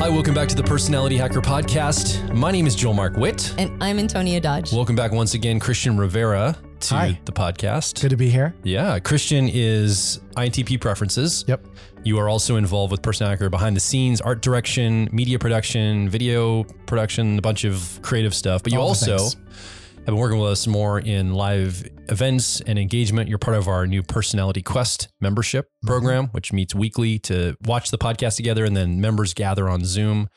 Hi, welcome back to the Personality Hacker Podcast. My name is Joel Mark Witt. And I'm Antonia Dodge. Welcome back once again, Christian Rivera, to the podcast. Good to be here. Yeah, Christian is INTP Preferences. Yep. You are also involved with Personality Hacker behind the scenes, art direction, media production, video production, a bunch of creative stuff. But you also have been working with us more in live events and engagement. You're part of our new Personality Quest membership program, which meets weekly to watch the podcast together, and then members gather on Zoom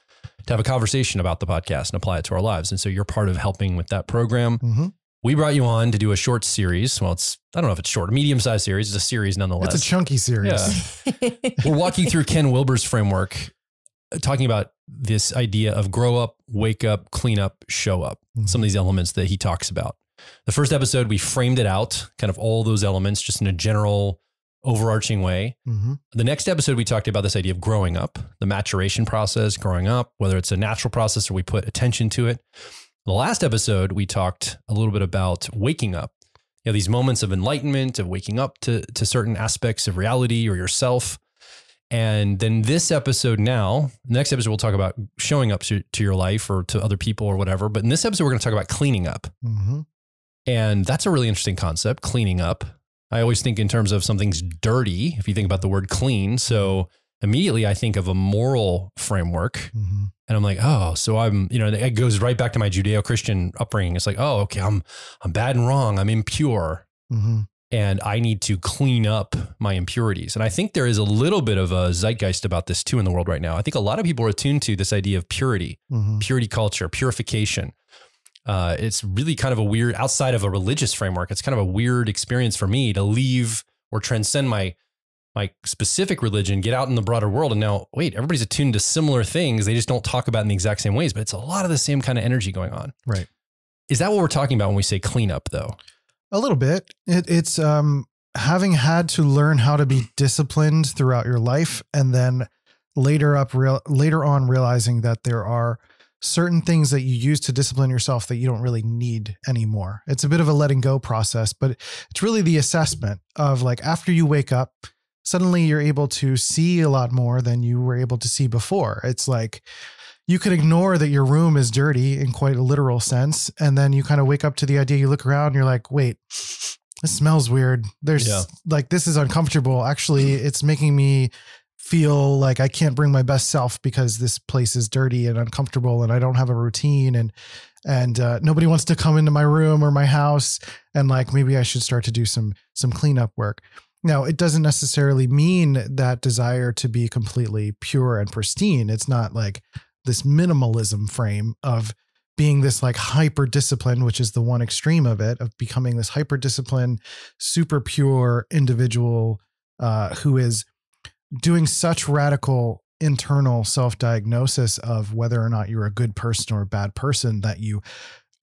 to have a conversation about the podcast and apply it to our lives. And so you're part of helping with that program. We brought you on to do a short series. Well, I don't know if it's short, a medium-sized series. It's a series nonetheless. It's a chunky series. Yeah. We're walking through Ken Wilber's framework, talking about this idea of grow up, wake up, clean up, show up. Some of these elements that he talks about. The first episode, we framed it out, kind of all those elements, just in a general overarching way. The next episode, we talked about this idea of growing up, the maturation process, growing up, whether it's a natural process or we put attention to it. The last episode, we talked a little bit about waking up. You know, these moments of enlightenment, of waking up to certain aspects of reality or yourself. And then this episode now, the next episode, we'll talk about showing up to your life or to other people or whatever. But in this episode, we're going to talk about cleaning up. And that's a really interesting concept, cleaning up. I always think in terms of something's dirty, if you think about the word clean. So immediately I think of a moral framework. And I'm like, oh, so I'm, you know, it goes right back to my Judeo-Christian upbringing. It's like, oh, okay, I'm bad and wrong. I'm impure. And I need to clean up my impurities. And I think there is a little bit of a zeitgeist about this too in the world right now. I think a lot of people are attuned to this idea of purity, purity culture, purification. It's really kind of a weird, outside of a religious framework, it's kind of a weird experience for me to leave or transcend my specific religion, get out in the broader world. And now, wait, everybody's attuned to similar things. They just don't talk about it in the exact same ways, but it's a lot of the same kind of energy going on. Right. Is that what we're talking about when we say clean up though? A little bit. It's having had to learn how to be disciplined throughout your life, and then later on realizing that there are certain things that you use to discipline yourself that you don't really need anymore. It's a bit of a letting go process, but it's really the assessment of, like, after you wake up, suddenly you're able to see a lot more than you were able to see before. It's like you could ignore that your room is dirty in quite a literal sense. And then you kind of wake up to the idea, you look around and you're like, wait, this smells weird. Like, this is uncomfortable. Actually, it's making me feel like I can't bring my best self because this place is dirty and uncomfortable and I don't have a routine, and nobody wants to come into my room or my house. And like, maybe I should start to do some cleanup work. Now, it doesn't necessarily mean that desire to be completely pure and pristine. It's not like this minimalism frame of being this like hyper disciplined, which is the one extreme of it, of becoming this hyper disciplined, super pure individual who is doing such radical internal self-diagnosis of whether or not you're a good person or a bad person that you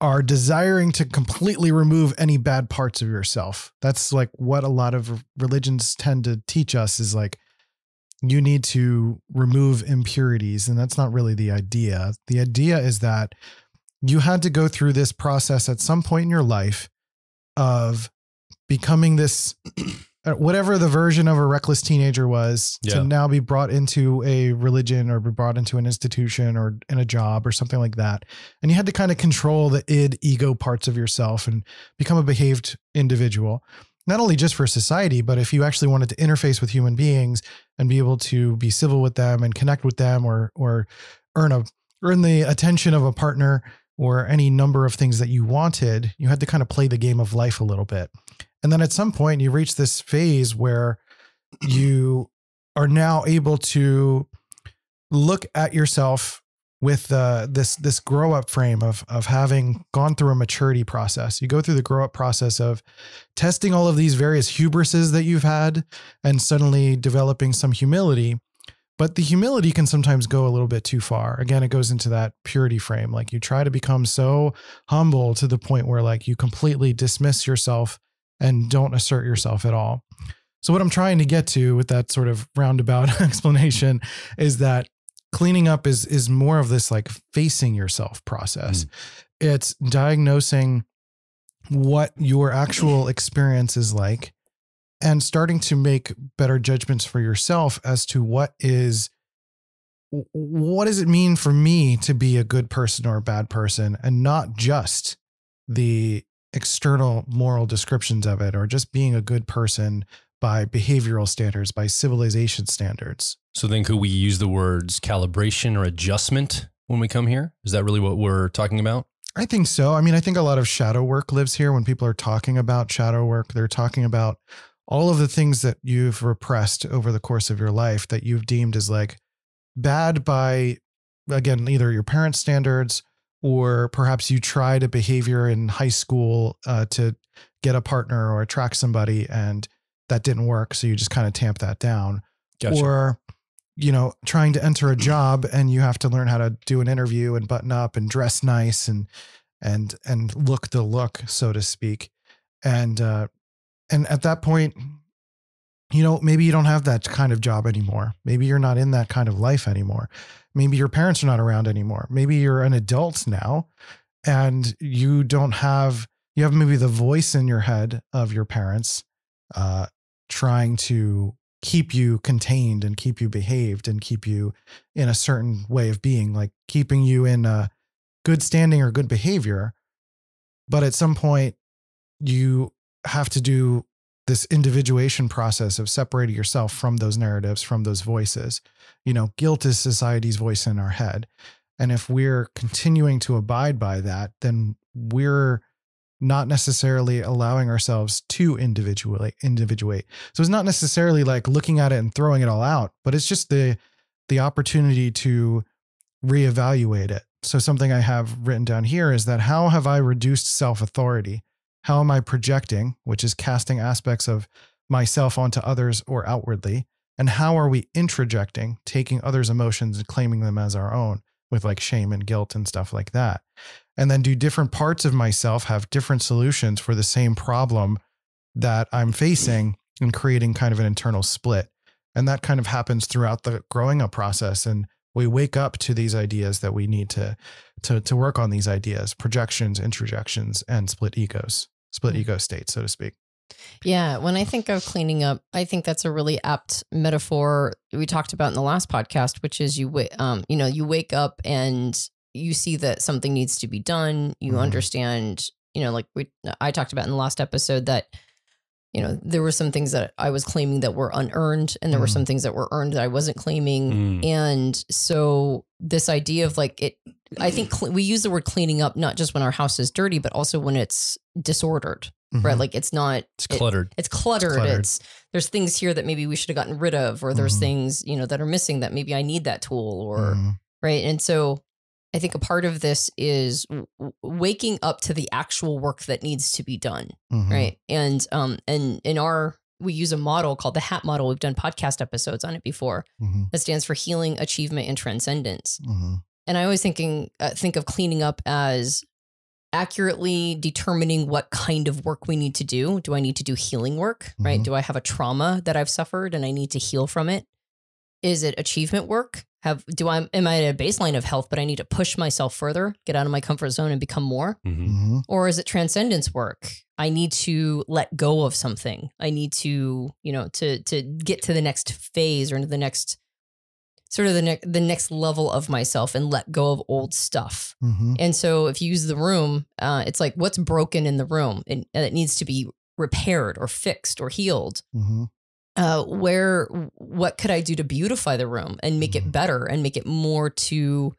are desiring to completely remove any bad parts of yourself. That's like what a lot of religions tend to teach us, is like, you need to remove impurities. And that's not really the idea. The idea is that you had to go through this process at some point in your life of becoming this, whatever the version of a reckless teenager was, to now be brought into a religion or be brought into an institution or in a job or something like that. And you had to kind of control the ego parts of yourself and become a behaved individual, not only just for society, but if you actually wanted to interface with human beings and be able to be civil with them and connect with them, or earn the attention of a partner, or any number of things that you wanted, you had to kind of play the game of life a little bit. And then at some point you reach this phase where you are now able to look at yourself with this grow up frame of having gone through a maturity process. You go through the grow up process of testing all of these various hubrises that you've had and suddenly developing some humility. But the humility can sometimes go a little bit too far. Again, it goes into that purity frame. Like, you try to become so humble to the point where like you completely dismiss yourself and don't assert yourself at all. So what I'm trying to get to with that sort of roundabout explanation is that cleaning up is more of this like facing yourself process. It's diagnosing what your actual experience is like and starting to make better judgments for yourself as to what is what does it mean for me to be a good person or a bad person, and not just the external moral descriptions of it, or just being a good person by behavioral standards, by civilization standards. So then could we use the words calibration or adjustment when we come here? Is that really what we're talking about? I think so. I mean, I think a lot of shadow work lives here. When people are talking about shadow work, they're talking about all of the things that you've repressed over the course of your life that you've deemed as like bad by, again, either your parents' standards, or perhaps you tried a behavior in high school to get a partner or attract somebody and that didn't work. So you just kind of tamp that down. Gotcha. Or, trying to enter a job and you have to learn how to do an interview and button up and dress nice and look the look, so to speak. And at that point, maybe you don't have that kind of job anymore. Maybe you're not in that kind of life anymore. Maybe your parents are not around anymore. Maybe you're an adult now and you have maybe the voice in your head of your parents, trying to keep you contained and keep you behaved and keep you in a certain way of being, like keeping you in a good standing or good behavior. But at some point you have to do this individuation process of separating yourself from those narratives, from those voices. Guilt is society's voice in our head. And if we're continuing to abide by that, then we're not necessarily allowing ourselves to individuate. So it's not necessarily like looking at it and throwing it all out, but it's just the opportunity to reevaluate it. So something I have written down here is that how have I reduced self-authority? How am I projecting, which is casting aspects of myself onto others or outwardly? And how are we introjecting, taking others' emotions and claiming them as our own with like shame and guilt and stuff like that? And then do different parts of myself have different solutions for the same problem that I'm facing, and creating kind of an internal split. And that kind of happens throughout the growing up process. And we wake up to these ideas that we need to work on these ideas, projections, introjections, and split ego states, so to speak. Yeah. When I think of cleaning up, I think that's a really apt metaphor we talked about in the last podcast, which is you wake up and you see that something needs to be done. You understand, like I talked about in the last episode that, there were some things that I was claiming that were unearned, and there were some things that were earned that I wasn't claiming. And so this idea of like I think we use the word cleaning up, not just when our house is dirty, but also when it's disordered, right? Like it's cluttered. It's cluttered. There's things here that maybe we should have gotten rid of, or there's things, that are missing that maybe I need that tool or, right. And so I think a part of this is waking up to the actual work that needs to be done. Right. And we use a model called the HAT model. We've done podcast episodes on it before. That stands for healing, achievement, and transcendence. And I always think of cleaning up as accurately determining what kind of work we need to do. Do I need to do healing work? Right. Do I have a trauma that I've suffered and I need to heal from it? Is it achievement work? Am I at a baseline of health, but I need to push myself further, get out of my comfort zone and become more? Or is it transcendence work? I need to let go of something. I need to, to get to the next phase, or into the next sort of the next level of myself, and let go of old stuff. And so if you use the room, it's like what's broken in the room and it needs to be repaired or fixed or healed. What could I do to beautify the room and make it better and make it more to,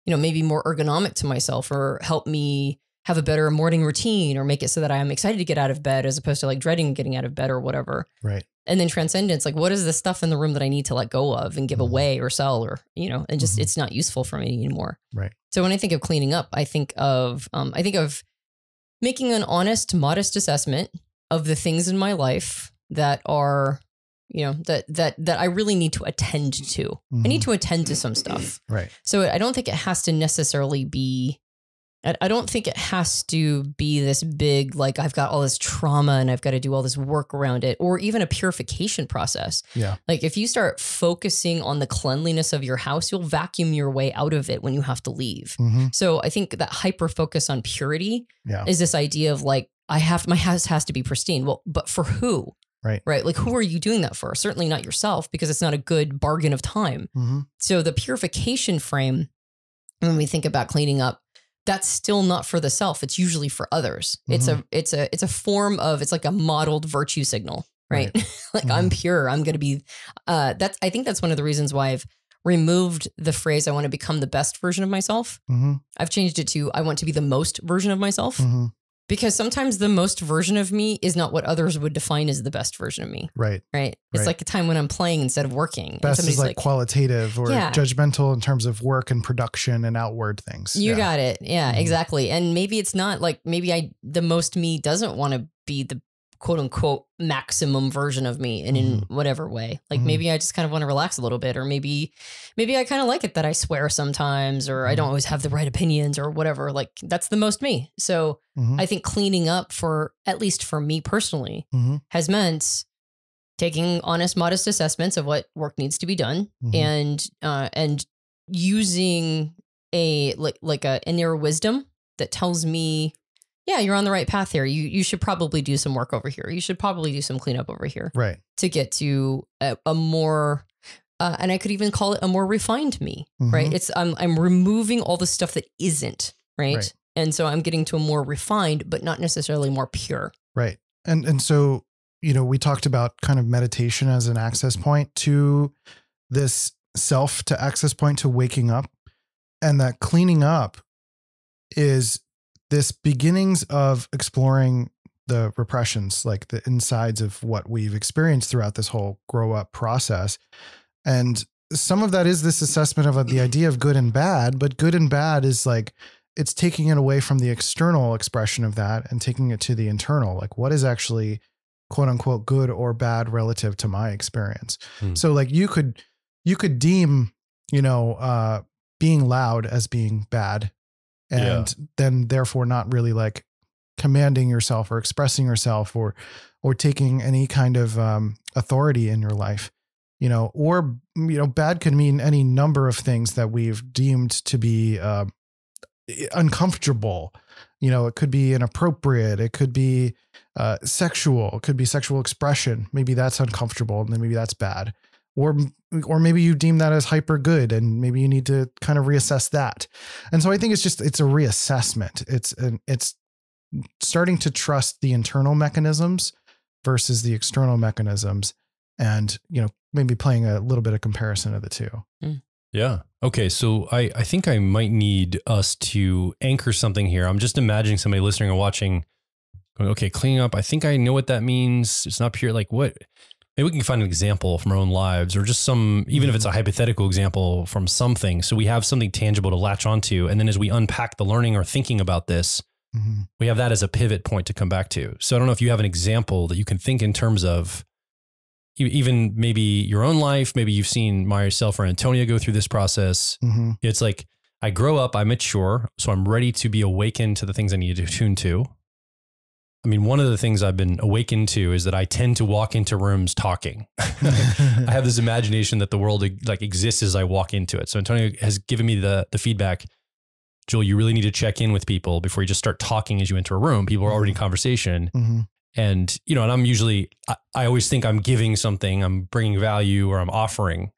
maybe more ergonomic to myself, or help me have a better morning routine, or make it so that I'm excited to get out of bed as opposed to like dreading getting out of bed or whatever. Right. And then transcendence, like what is the stuff in the room that I need to let go of and give away or sell, or, and just, it's not useful for me anymore. Right. So when I think of cleaning up, I think of making an honest, modest assessment of the things in my life that are, that I really need to attend to. I need to attend to some stuff. Right. So I don't think it has to necessarily be, I don't think it has to be this big, like I've got all this trauma and I've got to do all this work around it, or even a purification process. Yeah. Like if you start focusing on the cleanliness of your house, you'll vacuum your way out of it when you have to leave. So I think that hyper focus on purity is this idea of like, my house has to be pristine. Well, but for who? Right. Like, who are you doing that for? Certainly not yourself, because it's not a good bargain of time. Mm-hmm. So the purification frame, when we think about cleaning up, that's still not for the self. It's usually for others. Mm-hmm. It's a form of, it's like a modeled virtue signal, right? Like, I'm pure. I'm going to be, I think that's one of the reasons why I've removed the phrase, I want to become the best version of myself. Mm-hmm. I've changed it to, I want to be the most version of myself. Mm-hmm. Because sometimes the most version of me is not what others would define as the best version of me. Right. It's like a time when I'm playing instead of working. Best is like qualitative or judgmental in terms of work and production and outward things. You got it. Yeah, exactly. And maybe it's not like, maybe the most me doesn't want to be the quote unquote maximum version of me and in whatever way. Like maybe I just kind of want to relax a little bit, or maybe I kind of like it that I swear sometimes, or I don't always have the right opinions or whatever. Like, that's the most me. So I think cleaning up, for at least for me personally, has meant taking honest, modest assessments of what work needs to be done, and using a inner wisdom that tells me, yeah, you're on the right path here. You should probably do some work over here. You should probably do some cleanup over here. Right. To get to a more, and I could even call it a more refined me, right? It's, I'm removing all the stuff that isn't, right? And so I'm getting to a more refined, but not necessarily more pure. Right. And so, we talked about kind of meditation as an access point to this self, to access point to waking up, and that cleaning up is this beginnings of exploring the repressions, like the insides of what we've experienced throughout this whole grow up process. And some of that is this assessment of the idea of good and bad, but good and bad is like, it's taking it away from the external expression of that and taking it to the internal, like what is actually quote unquote good or bad relative to my experience. So like you could deem, being loud as being bad, and then therefore not really like commanding yourself or expressing yourself or taking any kind of authority in your life, or, bad could mean any number of things that we've deemed to be uncomfortable. It could be inappropriate. It could be sexual. It could be sexual expression. Maybe that's uncomfortable, and then maybe that's bad. Or maybe you deem that as hyper good, and maybe you need to kind of reassess that. And so I think it's a reassessment. It's starting to trust the internal mechanisms versus the external mechanisms, and, maybe playing a little bit of comparison of the two. Yeah. Okay. So I think I might need us to anchor something here. I'm just imagining somebody listening or watching going, okay, cleaning up. I think I know what that means. It's not pure. Like what? Maybe we can find an example from our own lives, or just some, even if it's a hypothetical example from something. So we have something tangible to latch onto. And then as we unpack the learning or thinking about this, we have that as a pivot point to come back to. So I don't know if you have an example that you can think in terms of even maybe your own life. Maybe you've seen myself or Antonia go through this process. It's like, I grow up, I mature, so I'm ready to be awakened to the things I need to tune to. I mean, one of the things I've been awakened to is that I tend to walk into rooms talking. I have this imagination that the world like exists as I walk into it. So Antonia has given me the feedback, Joel, you really need to check in with people before you just start talking as you enter a room. People are already in conversation. And, and I'm usually, I always think I'm giving something, I'm bringing value, or I'm offering,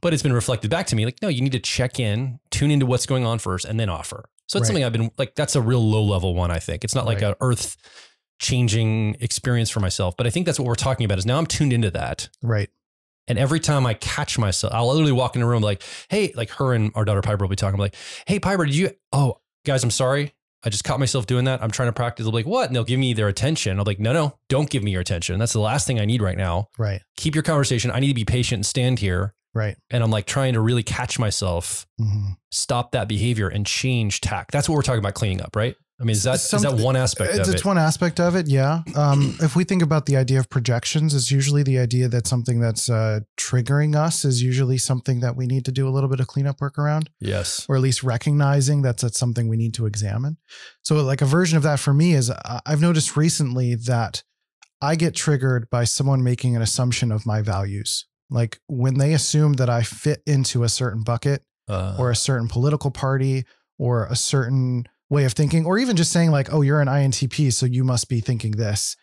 but it's been reflected back to me. Like, no, you need to check in, tune into what's going on first, and then offer. So that's something I've been like, that's a real low level one. I think it's not like a earth changing experience for myself, but I think that's what we're talking about is now I'm tuned into that. Right. And every time I catch myself, I'll literally walk in a room like, hey, like her and our daughter Piper will be talking. I'm like, hey, Piper, guys, I'm sorry. I just caught myself doing that. I'm trying to practice. They'll be like, what? And they'll give me their attention. I'm like, no, don't give me your attention. That's the last thing I need right now. Right. Keep your conversation. I need to be patient and stand here. Right. And I'm like trying to really catch myself, stop that behavior and change tack. That's what we're talking about cleaning up, right? I mean, is that one aspect of it? It's one aspect of it. Yeah. If we think about the idea of projections, it's usually the idea that something that's triggering us is usually something that we need to do a little bit of cleanup work around. Yes. Or at least recognizing that's something we need to examine. So like a version of that for me is I've noticed recently that I get triggered by someone making an assumption of my values. Like when they assume that I fit into a certain bucket or a certain political party or a certain way of thinking, or even just saying like, oh, you're an INTP, so you must be thinking this,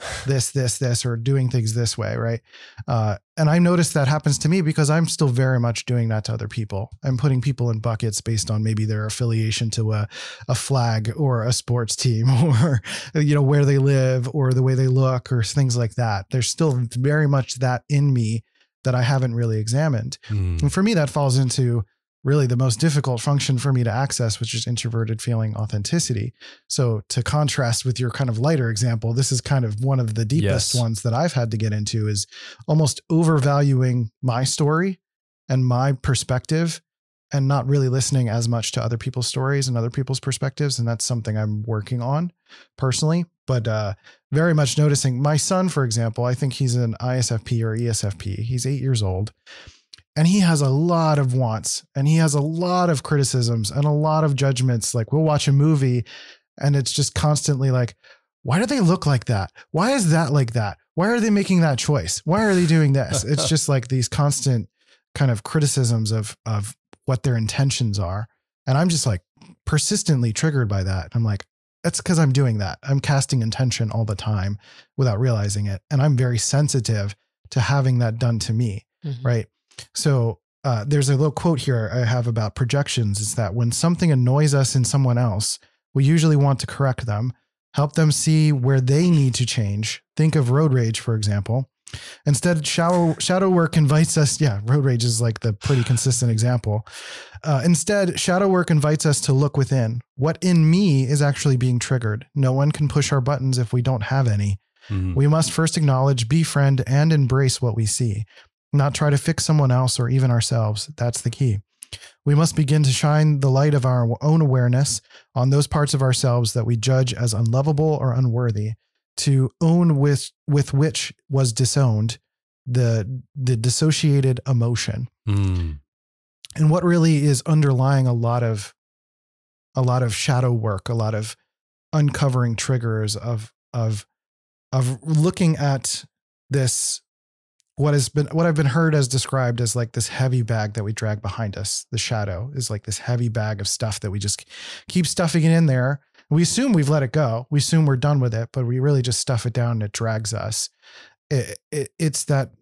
or doing things this way. Right. And I noticed that happens to me because I'm still very much doing that to other people. I'm putting people in buckets based on maybe their affiliation to a flag or a sports team or, where they live or the way they look or things like that. There's still very much that in me that I haven't really examined. And for me, that falls into really the most difficult function for me to access, which is introverted feeling authenticity. So to contrast with your kind of lighter example, this is kind of one of the deepest ones that I've had to get into, is almost overvaluing my story and my perspective and not really listening as much to other people's stories and other people's perspectives. And that's something I'm working on personally, but very much noticing my son, for example. I think he's an ISFP or ESFP. He's 8 years old. And he has a lot of wants and he has a lot of criticisms and a lot of judgments. Like we'll watch a movie and it's just constantly like, why do they look like that? Why is that like that? Why are they making that choice? Why are they doing this? It's just like these constant kind of criticisms of what their intentions are. And I'm just like persistently triggered by that. I'm like, that's because I'm doing that. I'm casting intention all the time without realizing it. And I'm very sensitive to having that done to me. Right. So there's a little quote here I have about projections. Is that when something annoys us in someone else, we usually want to correct them, help them see where they need to change. Think of road rage, for example. Instead, shadow work invites us. Yeah, road rage is like the pretty consistent example. Instead, shadow work invites us to look within. What in me is actually being triggered? No one can push our buttons if we don't have any. We must first acknowledge, befriend, and embrace what we see. Not try to fix someone else or even ourselves. That's the key. We must begin to shine the light of our own awareness on those parts of ourselves that we judge as unlovable or unworthy, to own with which was disowned, the dissociated emotion. And what really is underlying a lot of shadow work, a lot of uncovering triggers of looking at this, what I've been heard as described as like this heavy bag that we drag behind us. The shadow is like this heavy bag of stuff that we just keep stuffing it in there. We assume we've let it go. We assume we're done with it, but we really just stuff it down and it drags us. It's that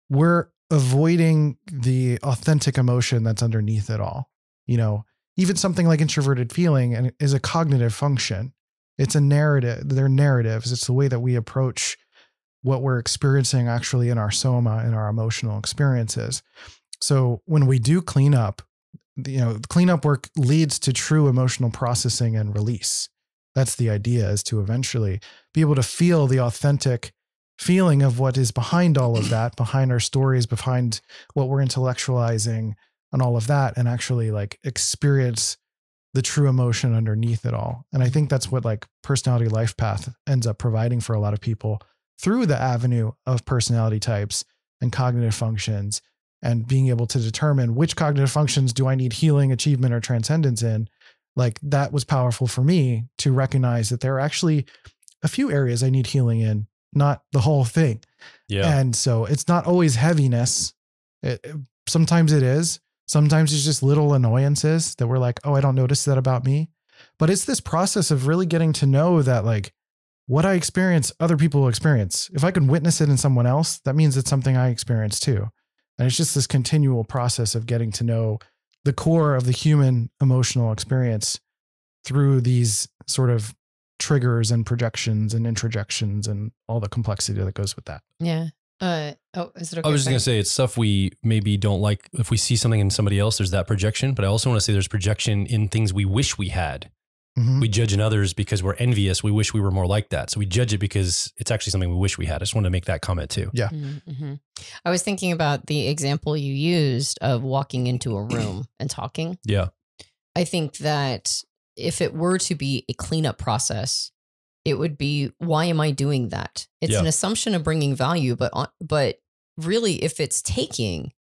we're avoiding the authentic emotion that's underneath it all. Even something like introverted feeling is a cognitive function. It's a narrative. They're narratives. It's the way that we approach what we're experiencing actually in our soma, in our emotional experiences. So when we do cleanup, cleanup work leads to true emotional processing and release. That's the idea, is to eventually be able to feel the authentic feeling of what is behind all of that, behind our stories, behind what we're intellectualizing and all of that, and actually like experience the true emotion underneath it all. And I think that's what like personality life path ends up providing for a lot of people, through the avenue of personality types and cognitive functions, and being able to determine which cognitive functions do I need healing, achievement, or transcendence in. Like that was powerful for me to recognize that there are actually a few areas I need healing in, not the whole thing. Yeah. And so it's not always heaviness. Sometimes it is. Sometimes it's just little annoyances that we're like, oh, I don't notice that about me. But it's this process of really getting to know that like, what I experience, other people will experience. If I can witness it in someone else, that means it's something I experience too. And it's just this continual process of getting to know the core of the human emotional experience through these sort of triggers and projections and introjections and all the complexity that goes with that. Yeah. Is it okay? I was just going to say, it's stuff we maybe don't like. If we see something in somebody else, there's that projection, but I also want to say there's projection in things we wish we had. We judge in others because we're envious. We wish we were more like that. So we judge it because it's actually something we wish we had. I just wanted to make that comment too. Yeah. I was thinking about the example you used of walking into a room and talking. Yeah. I think that if it were to be a cleanup process, it would be, why am I doing that? It's an assumption of bringing value, but really if it's taking,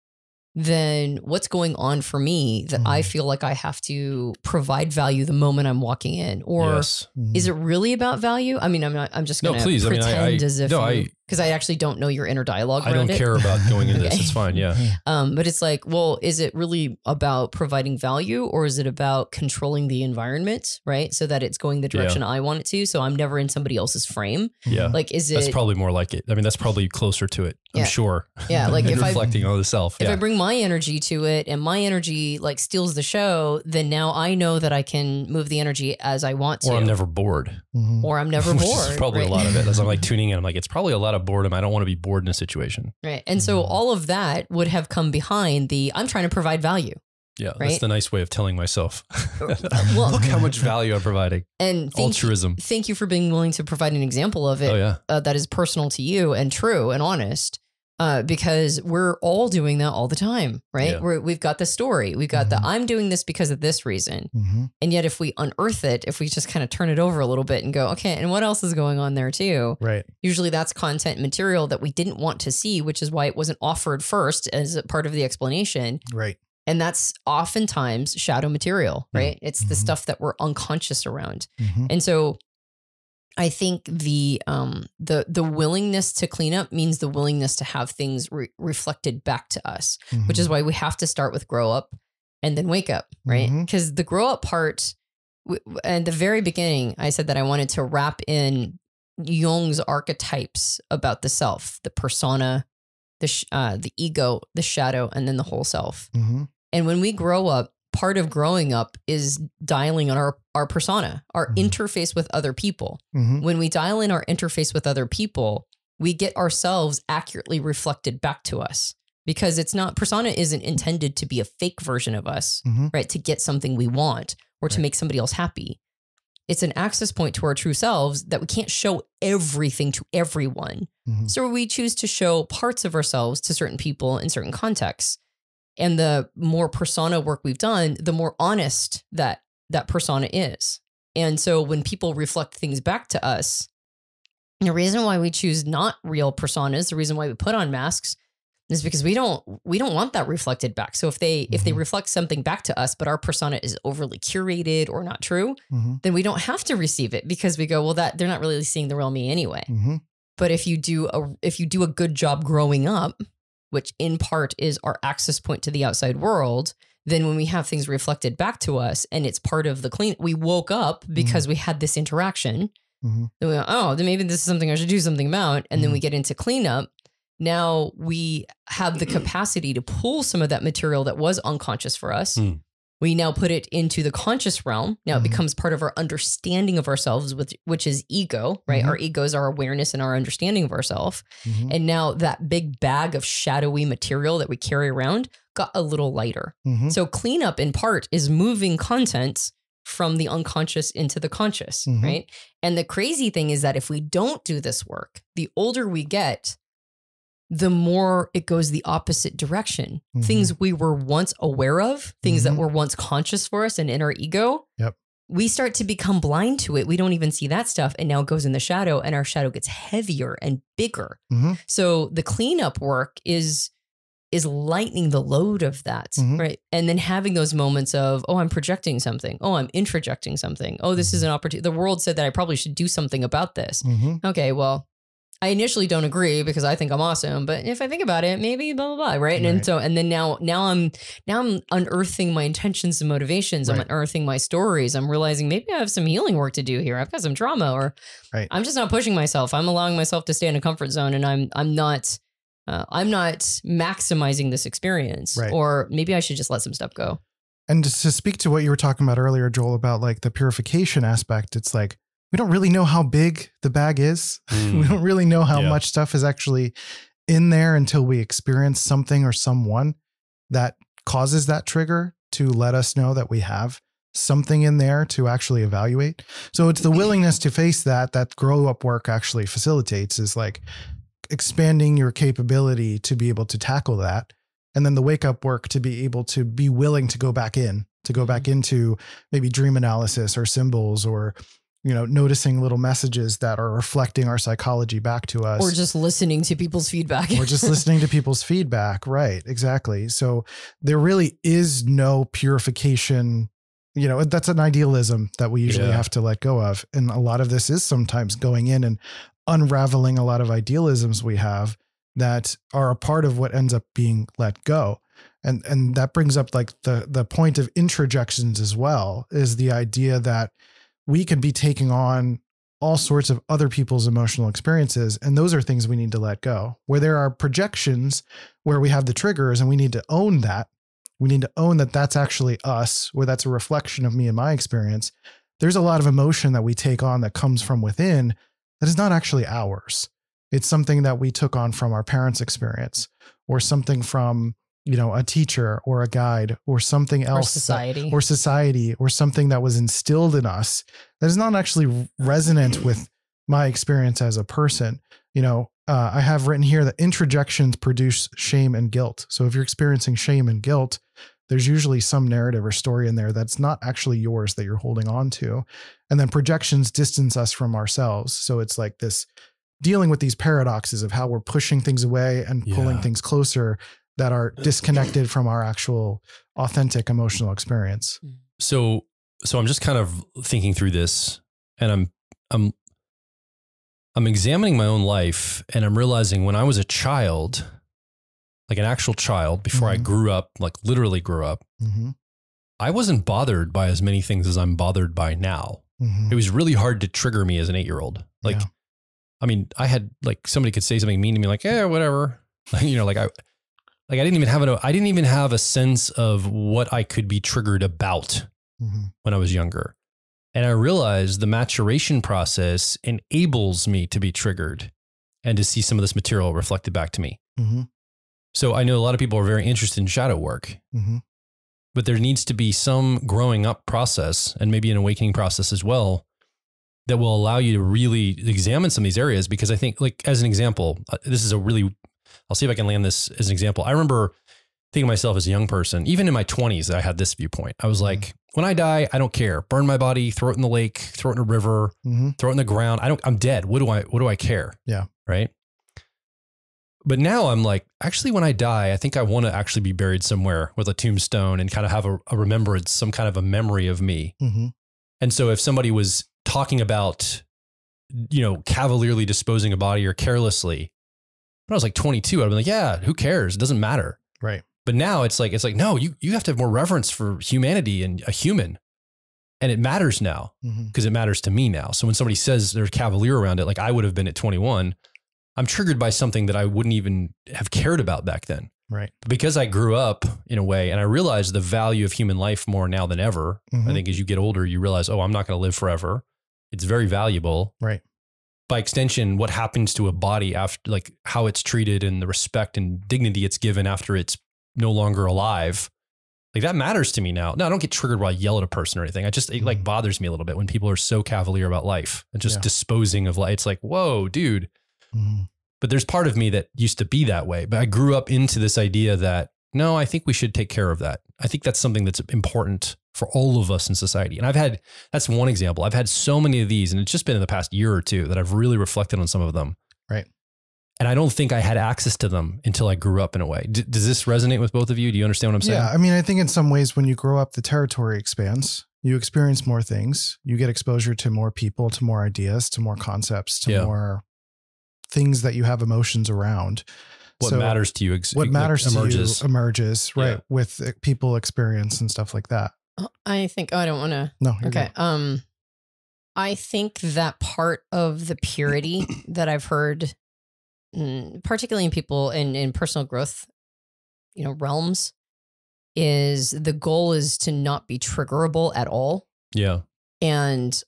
then what's going on for me that I feel like I have to provide value the moment I'm walking in? Or is it really about value? I mean, I'm just going to pretend as if because I actually don't know your inner dialogue. I don't care about going into this. It's fine. Yeah. But it's like, well, is it really about providing value, or is it about controlling the environment, right? So that it's going the direction I want it to. So I'm never in somebody else's frame. Yeah. Like, is it? That's probably more like it. I mean, that's probably closer to it. I'm sure. Yeah. Like if reflecting on the self. If I bring my energy to it and my energy like steals the show, then now I know that I can move the energy as I want to. Or I'm never bored. Or I'm never bored. Which is probably a lot of it. As I'm like tuning in, I'm like, it's probably a lot of boredom. I don't want to be bored in a situation. Right. And so all of that would have come behind I'm trying to provide value. Yeah. Right? That's the nice way of telling myself. Well, look how much value I'm providing. And altruism. Thank you for being willing to provide an example of it. Oh, yeah. That is personal to you and true and honest. Because we're all doing that all the time, right? Yeah. We've got the story. We've got the I'm doing this because of this reason. And yet if we unearth it, if we just kind of turn it over a little bit and go, okay, and what else is going on there too? Right. Usually that's content material that we didn't want to see, which is why it wasn't offered first as a part of the explanation. Right. And that's oftentimes shadow material, right? It's the stuff that we're unconscious around. And so I think the willingness to clean up means the willingness to have things reflected back to us, which is why we have to start with grow up and then wake up, right? Because the grow up part, at the very beginning, I said that I wanted to wrap in Jung's archetypes about the self, the persona, the ego, the shadow, and then the whole self. And when we grow up, part of growing up is dialing on our persona, our interface with other people. When we dial in our interface with other people, we get ourselves accurately reflected back to us, because persona isn't intended to be a fake version of us, right? To get something we want or to make somebody else happy. It's an access point to our true selves that we can't show everything to everyone. So we choose to show parts of ourselves to certain people in certain contexts. And the more persona work we've done, the more honest that persona is. And so when people reflect things back to us, the reason why we choose not real personas, the reason why we put on masks, is because we don't want that reflected back. So if they reflect something back to us, but our persona is overly curated or not true, then we don't have to receive it, because we go, well, that they're not really seeing the real me anyway. But if you do a good job growing up, which in part is our access point to the outside world, then when we have things reflected back to us and it's part of the clean, we woke up because we had this interaction. Then we go, oh, then maybe this is something I should do something about. And then we get into cleanup. Now we have the capacity to pull some of that material that was unconscious for us. We now put it into the conscious realm. Now it becomes part of our understanding of ourselves, which is ego, right? Our ego is our awareness and our understanding of ourselves. And now that big bag of shadowy material that we carry around got a little lighter. So cleanup in part is moving content from the unconscious into the conscious, right? And the crazy thing is that if we don't do this work, the older we get, the more it goes the opposite direction. Things we were once aware of, things that were once conscious for us and in our ego, we start to become blind to it. We don't even see that stuff. And now it goes in the shadow, and our shadow gets heavier and bigger. So the cleanup work is lightening the load of that, right? And then having those moments of, oh, I'm projecting something. Oh, I'm introjecting something. Oh, this is an opportunity. The world said that I probably should do something about this. Okay, well, I initially don't agree because I think I'm awesome, but if I think about it, maybe blah, blah, blah. Right. And then now I'm unearthing my intentions and motivations. I'm unearthing my stories. I'm realizing maybe I have some healing work to do here. I've got some trauma, or I'm just not pushing myself. I'm allowing myself to stay in a comfort zone, and I'm not maximizing this experience, or maybe I should just let some stuff go. And to speak to what you were talking about earlier, Joel, about like the purification aspect, it's like, we don't really know how big the bag is. We don't really know how much stuff is actually in there until we experience something or someone that causes that trigger to let us know that we have something in there to actually evaluate. So it's the willingness to face that grow up work actually facilitates, is like expanding your capability to be able to tackle that. And then the wake up work to be able to be willing to go back into maybe dream analysis or symbols, or noticing little messages that are reflecting our psychology back to us. Or just listening to people's feedback. Right. Exactly. So there really is no purification. That's an idealism that we usually have to let go of. And a lot of this is sometimes going in and unraveling a lot of idealisms we have that are a part of what ends up being let go. And that brings up like the point of introjections as well, is the idea that we could be taking on all sorts of other people's emotional experiences. And those are things we need to let go. Where there are projections where we have the triggers and we need to own that. We need to own that that's actually us, or that's a reflection of me and my experience. There's a lot of emotion that we take on that comes from within that is not actually ours. It's something that we took on from our parents' experience, or something from, you know, a teacher or a guide or something else, or society, or something that was instilled in us that is not actually resonant with my experience as a person. You know, I have written here that introjections produce shame and guilt. So if you're experiencing shame and guilt, there's usually some narrative or story in there that's not actually yours that you're holding on to. And then projections distance us from ourselves. So it's like this dealing with these paradoxes of how we're pushing things away and pulling things closer that are disconnected from our actual authentic emotional experience. So I'm just kind of thinking through this, and I'm examining my own life, and I'm realizing when I was a child, like an actual child, before I grew up, like literally grew up, I wasn't bothered by as many things as I'm bothered by now. It was really hard to trigger me as an 8-year-old. Like, I mean, I had like, somebody could say something mean to me, like, yeah, whatever. You know, I didn't even have a sense of what I could be triggered about when I was younger. And I realized the maturation process enables me to be triggered and to see some of this material reflected back to me. So I know a lot of people are very interested in shadow work, but there needs to be some growing up process, and maybe an awakening process as well, that will allow you to really examine some of these areas. Because I think, like, as an example, this is I'll see if I can land this as an example. I remember thinking of myself as a young person, even in my 20s, that I had this viewpoint. I was like, when I die, I don't care. Burn my body, throw it in the lake, throw it in a river, throw it in the ground. I'm dead. What do I care? Yeah. Right. But now I'm like, actually, when I die, I think I want to actually be buried somewhere with a tombstone and kind of have a remembrance, some kind of a memory of me. And so if somebody was talking about, you know, cavalierly disposing a body or carelessly, when I was like 22, I'd be like, yeah, who cares? It doesn't matter. Right. But now it's like, no, you have to have more reverence for humanity and a human. And it matters now because it matters to me now. So when somebody says there's cavalier around it, like I would have been at 21, I'm triggered by something that I wouldn't even have cared about back then. Right. But because I grew up in a way, and I realize the value of human life more now than ever. I think as you get older, you realize, oh, I'm not going to live forever. It's very valuable. Right. By extension, what happens to a body after, like how it's treated and the respect and dignity it's given after it's no longer alive, like that matters to me now. No, I don't get triggered while I yell at a person or anything. It like bothers me a little bit when people are so cavalier about life and just disposing of life. It's like, whoa, dude. But there's part of me that used to be that way. But I grew up into this idea that, no, I think we should take care of that. I think that's something that's important for all of us in society. And that's one example. I've had so many of these, and it's just been in the past year or two that I've really reflected on some of them. Right. And I don't think I had access to them until I grew up in a way. Does this resonate with both of you? Do you understand what I'm saying? Yeah. I mean, I think in some ways when you grow up, the territory expands. You experience more things. You get exposure to more people, to more ideas, to more concepts, to more things that you have emotions around. What matters to you? What matters to you emerges, right? With people experience and stuff like that. I think, I don't want to. No. Okay. Good. I think that part of the purity that I've heard, particularly in people in personal growth, realms, is the goal is to not be triggerable at all. Yeah. And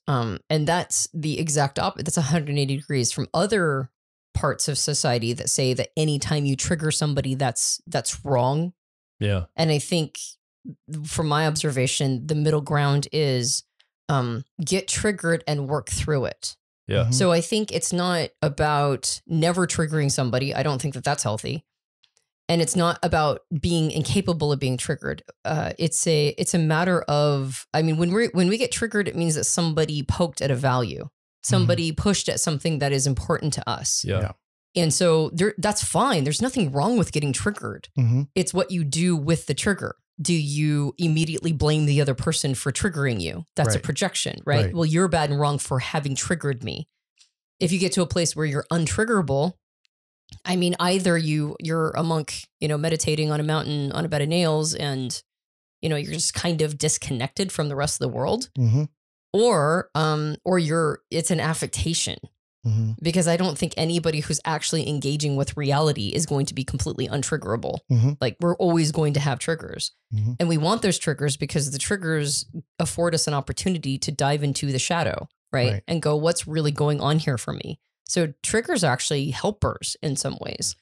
that's the exact opposite. That's 180 degrees from other parts of society that say that anytime you trigger somebody, that's wrong. Yeah. And I think from my observation, the middle ground is get triggered and work through it. Yeah. So I think it's not about never triggering somebody. I don't think that that's healthy. And it's not about being incapable of being triggered. It's a matter of, I mean, when we get triggered, it means that somebody poked at a value. Somebody pushed at something that is important to us. Yeah. And so that's fine. There's nothing wrong with getting triggered. It's what you do with the trigger. Do you immediately blame the other person for triggering you? That's a projection, right? Well, you're bad and wrong for having triggered me. if you get to a place where you're untriggerable, I mean, either you're a monk, meditating on a mountain on a bed of nails, and you're just kind of disconnected from the rest of the world, or it's an affectation. Because I don't think anybody who's actually engaging with reality is going to be completely untriggerable. Like, we're always going to have triggers, and we want those triggers because the triggers afford us an opportunity to dive into the shadow, right? And go, what's really going on here for me? So triggers are actually helpers in some ways.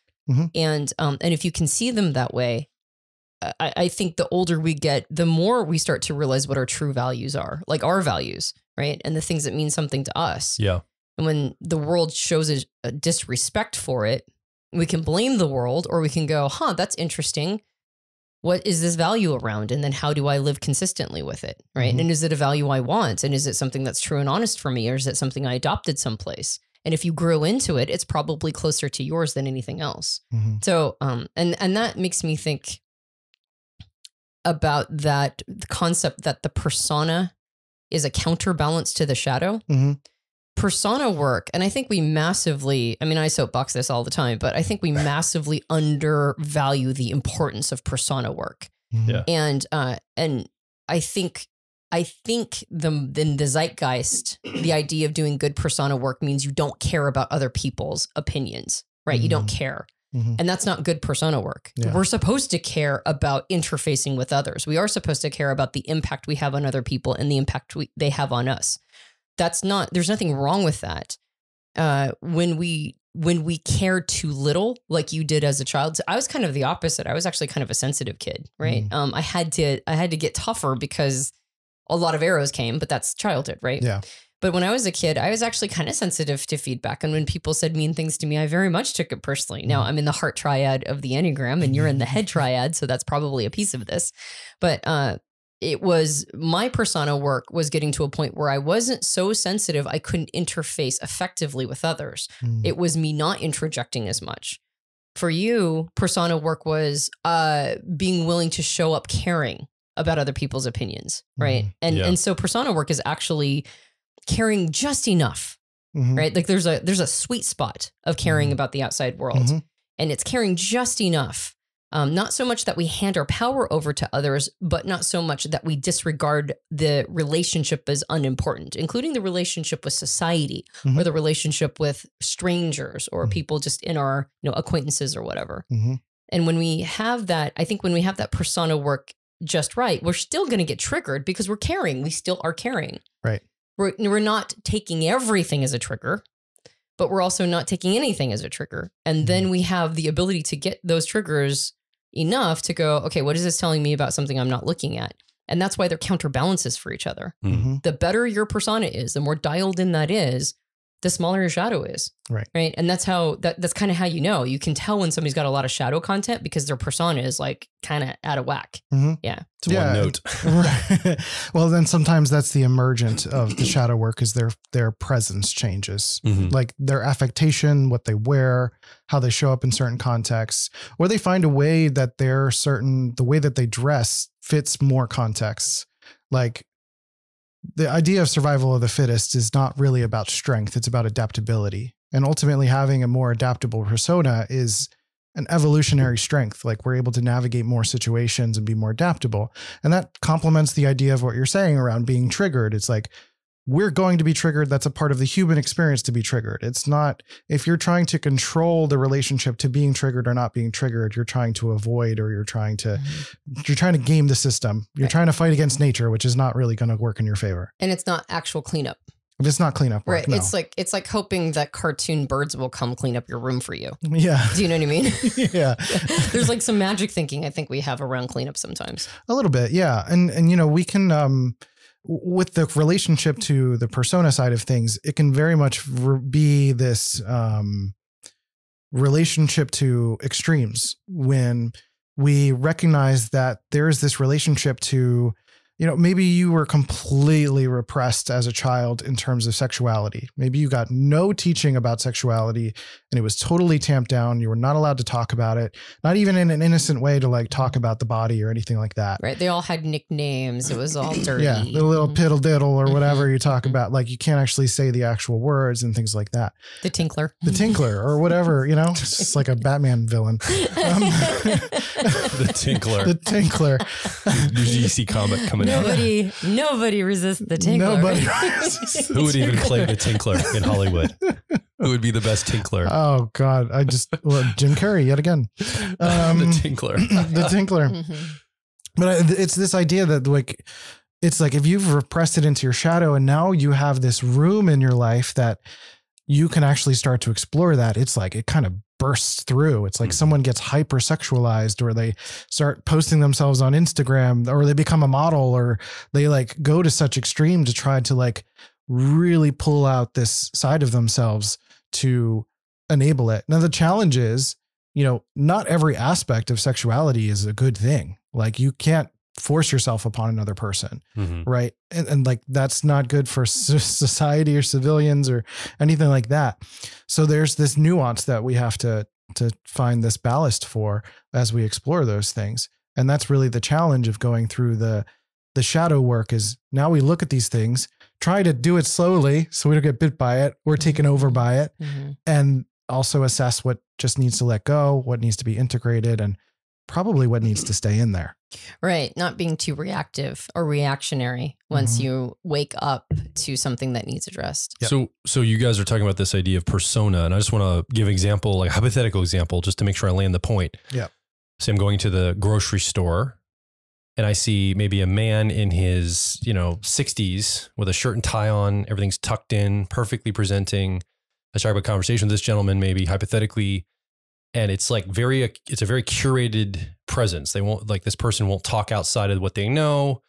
And if you can see them that way, I think the older we get, the more we start to realize what our true values are, like our values, right? And the things that mean something to us. Yeah. And when the world shows a disrespect for it, we can blame the world, or we can go, that's interesting. What is this value around? And then how do I live consistently with it? Right. And is it a value I want? And is it something that's true and honest for me? Or is it something I adopted someplace? And if you grow into it, it's probably closer to yours than anything else. So, and that makes me think about the concept that the persona is a counterbalance to the shadow. Persona work, and I think we massively, I soapbox this all the time, but I think we massively undervalue the importance of persona work. Yeah. And I think the zeitgeist, the idea of doing good persona work means you don't care about other people's opinions, right? You don't care. And that's not good persona work. Yeah. We're supposed to care about interfacing with others. We are supposed to care about the impact we have on other people and the impact they have on us. There's nothing wrong with that. When we care too little, like you did as a child, I was kind of the opposite. I was actually kind of a sensitive kid, right? I had to get tougher because a lot of arrows came, but that's childhood, right? Yeah. But when I was a kid, I was actually kind of sensitive to feedback. And when people said mean things to me, I very much took it personally. Now I'm in the heart triad of the Enneagram, and you're in the head triad. So that's probably a piece of this. But, it was my persona work was getting to a point where I wasn't so sensitive I couldn't interface effectively with others. It was me not introjecting as much. For you, persona work was being willing to show up caring about other people's opinions, right? And so persona work is actually caring just enough, right? Like there's a sweet spot of caring about the outside world, and it's caring just enough. Not so much that we hand our power over to others, but not so much that we disregard the relationship as unimportant, including the relationship with society or the relationship with strangers or people just in our acquaintances or whatever. And when we have that, I think when we have that persona work just right, we're still going to get triggered because we're caring. We still are caring. Right. We're not taking everything as a trigger, but we're also not taking anything as a trigger. And then we have the ability to get those triggers enough to go, okay, what is this telling me about something I'm not looking at? And that's why they're counterbalances for each other. The better your persona is, the more dialed in that is, the smaller your shadow is. Right. And that's kind of how you can tell when somebody's got a lot of shadow content because their persona is like kind of out of whack. Yeah. It's one note. Right. Well, then sometimes that's the emergent of the shadow work is their presence changes, like their affectation, what they wear, how they show up in certain contexts, or they find a way that the way that they dress fits more contexts. Like, the idea of survival of the fittest is not really about strength. It's about adaptability. And ultimately having a more adaptable persona is an evolutionary strength. Like, we're able to navigate more situations and be more adaptable. And that complements the idea of what you're saying around being triggered. It's like, we're going to be triggered. That's a part of the human experience to be triggered. It's not, if you're trying to control the relationship to being triggered or not being triggered, you're trying to avoid, or you're trying to game the system. You're trying to fight against nature, which is not really going to work in your favor. And it's not actual cleanup. It's not cleanup work. Right. No. It's like hoping that cartoon birds will come clean up your room for you. Yeah. Do you know what I mean? Yeah. There's like some magic thinking I think we have around cleanup sometimes. A little bit. Yeah. And we can, with the relationship to the persona side of things, it can very much be this relationship to extremes when we recognize that there's this relationship to maybe you were completely repressed as a child in terms of sexuality. Maybe you got no teaching about sexuality and it was totally tamped down. You were not allowed to talk about it, not even in an innocent way to like talk about the body or anything like that. Right. They all had nicknames. It was all dirty. Yeah. The little piddle diddle or whatever you talk about. Like you can't actually say the actual words and things like that. The Tinkler. The Tinkler or whatever, it's just like a Batman villain. The Tinkler. The Tinkler. New DC comic coming out. Nobody resists the Tinkler. Nobody Who would even play the Tinkler in Hollywood? Who would be the best Tinkler? Oh God. Jim Carrey yet again. The Tinkler. The Tinkler. But it's this idea that like, it's like if you've repressed it into your shadow and now you have this room in your life that you can actually start to explore that, it's like it kind of bursts through. It's like someone gets hypersexualized, or they start posting themselves on Instagram, or they become a model, or they like go to such extreme to try to like really pull out this side of themselves to enable it. Now, the challenge is, not every aspect of sexuality is a good thing. Like you can't force yourself upon another person. Right. And like, that's not good for society or civilians or anything like that. So there's this nuance that we have to find this ballast for as we explore those things. And that's really the challenge of going through the shadow work, is now we look at these things, try to do it slowly so we don't get bit by it or taken over by it. And also assess what just needs to let go, what needs to be integrated, and probably what needs to stay in there. Right. Not being too reactive or reactionary once you wake up to something that needs addressed. Yep. So you guys are talking about this idea of persona, and I just want to give an example, like a hypothetical example, just to make sure I land the point. Yeah. So I'm going to the grocery store and I see maybe a man in his, 60s with a shirt and tie on, everything's tucked in, perfectly presenting. I start a conversation with this gentleman, maybe hypothetically, and it's like it's a very curated presence. They won't, like, this person won't talk outside of what they know.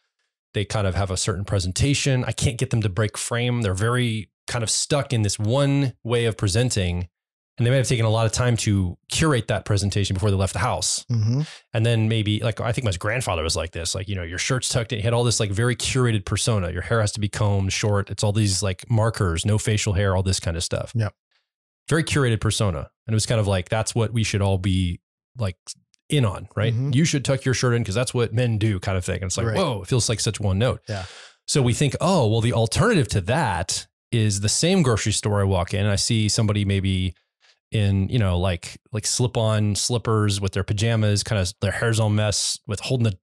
They kind of have a certain presentation. I can't get them to break frame. They're very kind of stuck in this one way of presenting. And they may have taken a lot of time to curate that presentation before they left the house. And then maybe, like, I think my grandfather was like this, like, your shirt's tucked in, he had all this like very curated persona. Your hair has to be combed short. It's all these like markers, no facial hair, all this kind of stuff. Yep. Very curated persona. And it was kind of like, that's what we should all be like in on, right? You should tuck your shirt in because that's what men do, kind of thing. And it's like, whoa, it feels like such one note. Yeah. So we think, oh, well, the alternative to that is the same grocery store I walk in and I see somebody maybe in, like slip-on slippers with their pajamas, kind of their hair's all mess, with holding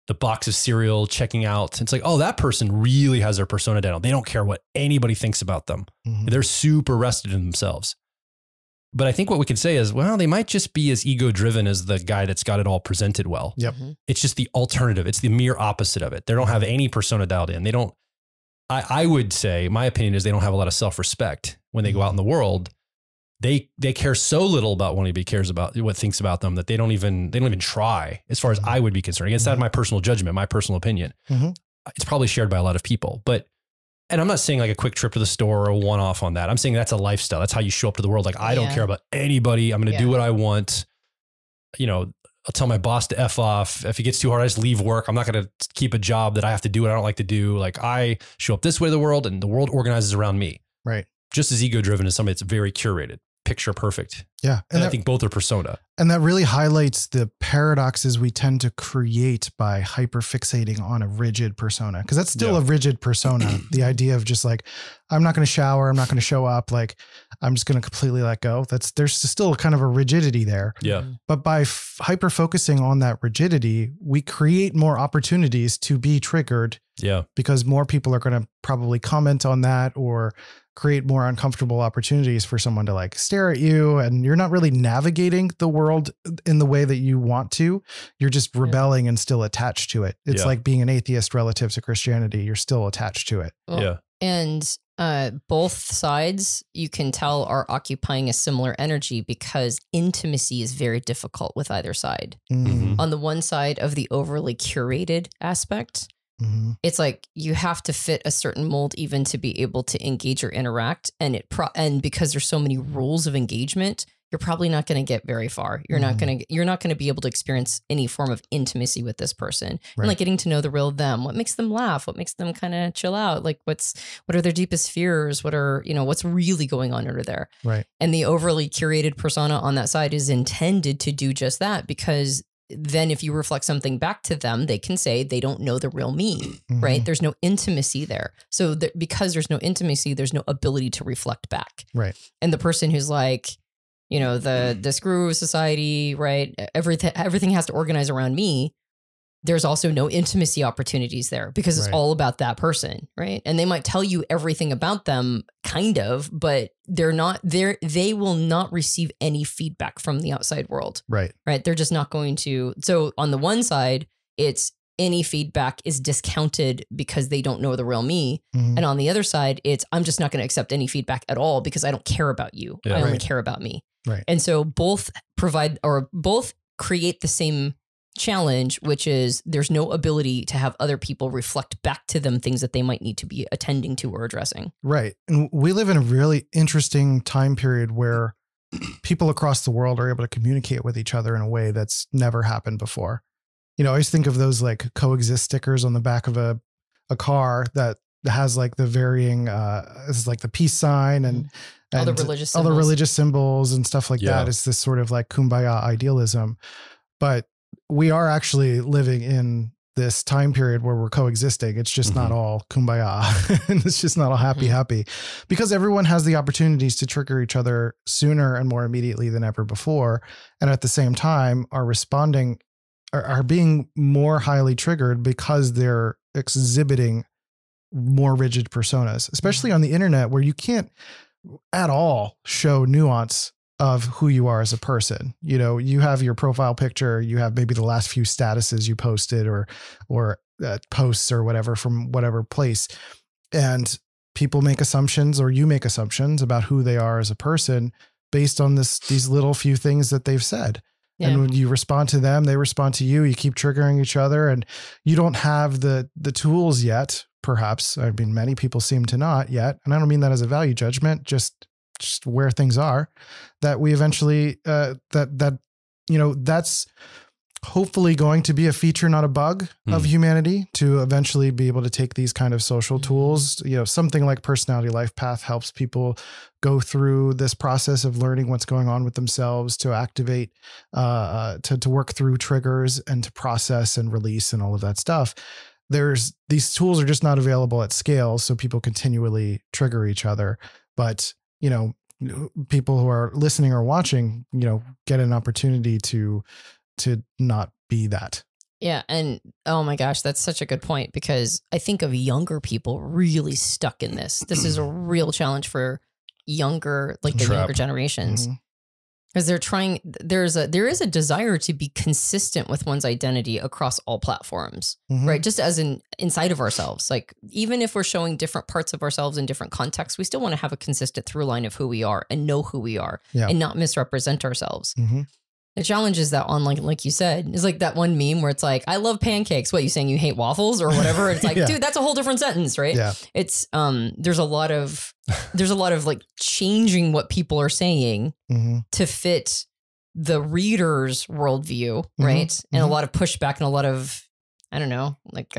the box of cereal, checking out. It's like, oh, that person really has their persona down. They don't care what anybody thinks about them. They're super rested in themselves. But I think what we can say is, well, they might just be as ego-driven as the guy that's got it all presented well. Yep. It's just the alternative. It's the mere opposite of it. They don't have any persona dialed in. They don't, I would say, my opinion is they don't have a lot of self-respect when they go out in the world. They care so little about what anybody cares about, what thinks about them, that they don't even try, as far as I would be concerned. Against that, my personal judgment, my personal opinion. It's probably shared by a lot of people, and I'm not saying like a quick trip to the store or a one-off on that. I'm saying that's a lifestyle. That's how you show up to the world. Like, I don't care about anybody. I'm going to do what I want. I'll tell my boss to F off. If it gets too hard, I just leave work. I'm not going to keep a job that I have to do what I don't like to do. Like, I show up this way to the world and the world organizes around me. Right. Just as ego-driven as somebody that's very curated, picture perfect. Yeah. And I think both are persona. And that really highlights the paradoxes we tend to create by hyperfixating on a rigid persona. Because that's still a rigid persona. The idea of just like, I'm not going to shower. I'm not going to show up. Like, I'm just going to completely let go. There's still kind of a rigidity there. Yeah. But by hyper focusing on that rigidity, we create more opportunities to be triggered. Yeah. Because more people are going to probably comment on that or create more uncomfortable opportunities for someone to like stare at you, and you're not really navigating the world in the way that you want to. You're just rebelling and still attached to it. It's like being an atheist relative to Christianity. You're still attached to it. Well, and both sides, you can tell, are occupying a similar energy because intimacy is very difficult with either side. On the one side of the overly curated aspect, it's like you have to fit a certain mold even to be able to engage or interact. And and because there's so many rules of engagement, you're probably not going to get very far. You're not going to be able to experience any form of intimacy with this person. Right. And like getting to know the real them, what makes them laugh, what makes them kind of chill out, like what are their deepest fears, what are, what's really going on under there. Right. And the overly curated persona on that side is intended to do just that, because then if you reflect something back to them, they can say they don't know the real me, right? There's no intimacy there. So because there's no intimacy, there's no ability to reflect back. Right. And the person who's like, the screw of society, right? Everything has to organize around me. There's also no intimacy opportunities there because it's all about that person, right? And they might tell you everything about them, kind of, but they're not there. They will not receive any feedback from the outside world. Right. Right. They're just not going to. So on the one side, it's any feedback is discounted because they don't know the real me. And on the other side, it's I'm just not going to accept any feedback at all because I don't care about you. I only care about me. Right. And so both create the same challenge, which is there's no ability to have other people reflect back to them things that they might need to be attending to or addressing. Right. And we live in a really interesting time period where people across the world are able to communicate with each other in a way that's never happened before. I always think of those like coexist stickers on the back of a car that has like the varying, this is like the peace sign and all the religious symbols and stuff like that. It's this sort of like kumbaya idealism, but we are actually living in this time period where we're coexisting. It's just not all kumbaya and it's just not all happy, because everyone has the opportunities to trigger each other sooner and more immediately than ever before. And at the same time are being more highly triggered because they're exhibiting more rigid personas, especially on the internet where you can't at all show nuance of who you are as a person. You have your profile picture, you have maybe the last few statuses you posted or posts or whatever from whatever place. And people make assumptions, or you make assumptions about who they are as a person based on these little few things that they've said. Yeah. And when you respond to them, they respond to you, you keep triggering each other, and you don't have the tools yet, perhaps. I mean, many people seem to not yet. And I don't mean that as a value judgment, just where things are, that we eventually, that's hopefully going to be a feature, not a bug of humanity, to eventually be able to take these kind of social tools. Something like Personality Life Path helps people go through this process of learning what's going on with themselves, to activate, to work through triggers and to process and release and all of that stuff. These tools are just not available at scale. So people continually trigger each other, but people who are listening or watching, get an opportunity to not be that. Yeah. And oh my gosh, that's such a good point, because I think of younger people really stuck in this. This is a real challenge for younger generations. Because they're trying, there is a desire to be consistent with one's identity across all platforms, right? Just as inside of ourselves. Like, even if we're showing different parts of ourselves in different contexts, we still want to have a consistent through line of who we are and know who we are and not misrepresent ourselves. The challenge is that online, like you said, is like that one meme where it's like, I love pancakes. What, you saying you hate waffles or whatever? It's like, dude, that's a whole different sentence, right? Yeah. It's, there's a lot of like changing what people are saying to fit the reader's worldview, right? And a lot of pushback and a lot of, I don't know, like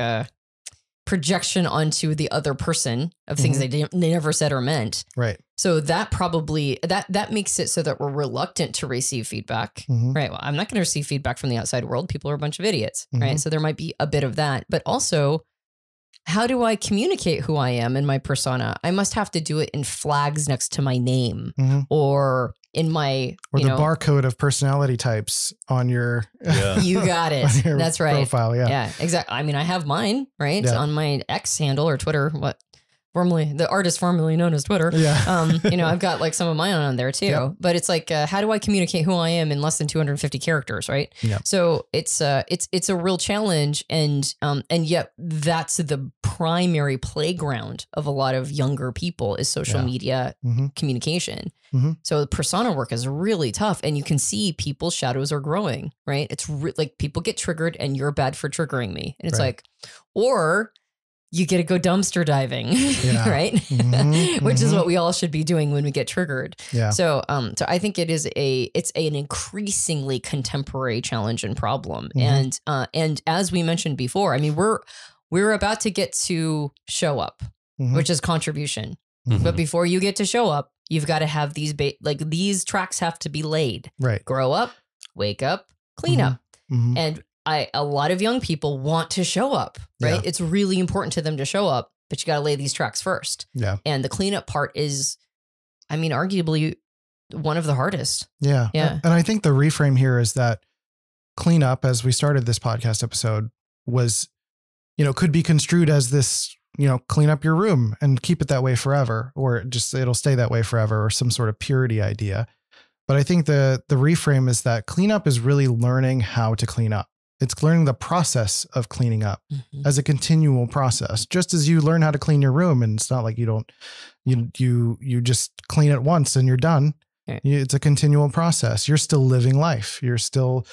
projection onto the other person of things they never said or meant. Right. So that probably, that makes it so that we're reluctant to receive feedback, right? Well, I'm not going to receive feedback from the outside world. People are a bunch of idiots, right? So there might be a bit of that, but also, how do I communicate who I am in my persona? I must have to do it in flags next to my name or in my, or the barcode of personality types on your, you got it. That's right. Profile. Yeah. Yeah, exactly. I mean, I have mine, right? Yeah. On my X handle or Twitter, the artist formerly known as Twitter. Yeah. I've got like some of mine on there too, but it's like, how do I communicate who I am in less than 250 characters? Right. Yeah. So it's a real challenge. And yet that's the primary playground of a lot of younger people is social media communication. So the persona work is really tough, and you can see people's shadows are growing, right? It's like people get triggered and you're bad for triggering me. And it's like, or you get to go dumpster diving, right? Mm-hmm. Which is what we all should be doing when we get triggered. Yeah. So I think it's an increasingly contemporary challenge and problem. And as we mentioned before, I mean, we're about to get to show up, which is contribution. But before you get to show up, you've got to have these tracks have to be laid. Right. Grow up, wake up, clean up. And a lot of young people want to show up, right? Yeah. It's really important to them to show up, but you got to lay these tracks first. Yeah. And the cleanup part is, I mean, arguably one of the hardest. Yeah. Yeah. And I think the reframe here is that cleanup, as we started this podcast episode, was, could be construed as this, clean up your room and keep it that way forever, or just it'll stay that way forever, or some sort of purity idea. But I think the reframe is that cleanup is really learning how to clean up. It's learning the process of cleaning up as a continual process, just as you learn how to clean your room. And it's not like you just clean it once and you're done. Right. It's a continual process. You're still living life. You're still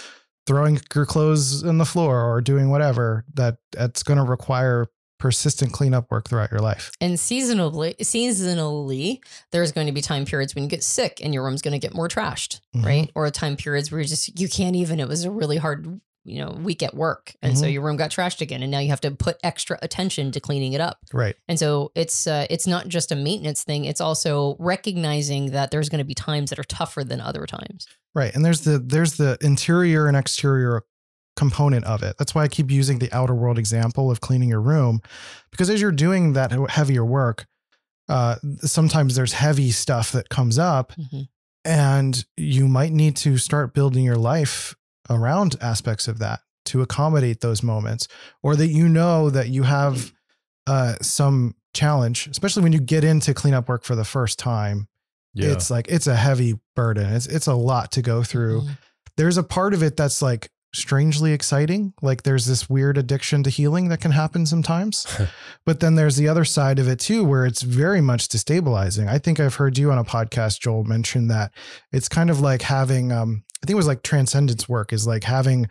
throwing your clothes on the floor or doing whatever that's going to require persistent cleanup work throughout your life. And seasonally, there's going to be time periods when you get sick and your room's going to get more trashed, right? Or time periods where you can't even, it was a really hard, week at work. And so your room got trashed again. And now you have to put extra attention to cleaning it up. Right. And so it's not just a maintenance thing. It's also recognizing that there's going to be times that are tougher than other times. Right. And there's the interior and exterior component of it. That's why I keep using the outer world example of cleaning your room, because as you're doing that heavier work, sometimes there's heavy stuff that comes up and you might need to start building your life around aspects of that to accommodate those moments, or that that you have some challenge, especially when you get into cleanup work for the first time. Yeah. It's like, it's a heavy burden. It's a lot to go through. There's a part of it that's like strangely exciting. Like there's this weird addiction to healing that can happen sometimes, but then there's the other side of it too, where it's very much destabilizing. I think I've heard you on a podcast, Joel, mention that it's kind of like having, I think it was like transcendence work is like having,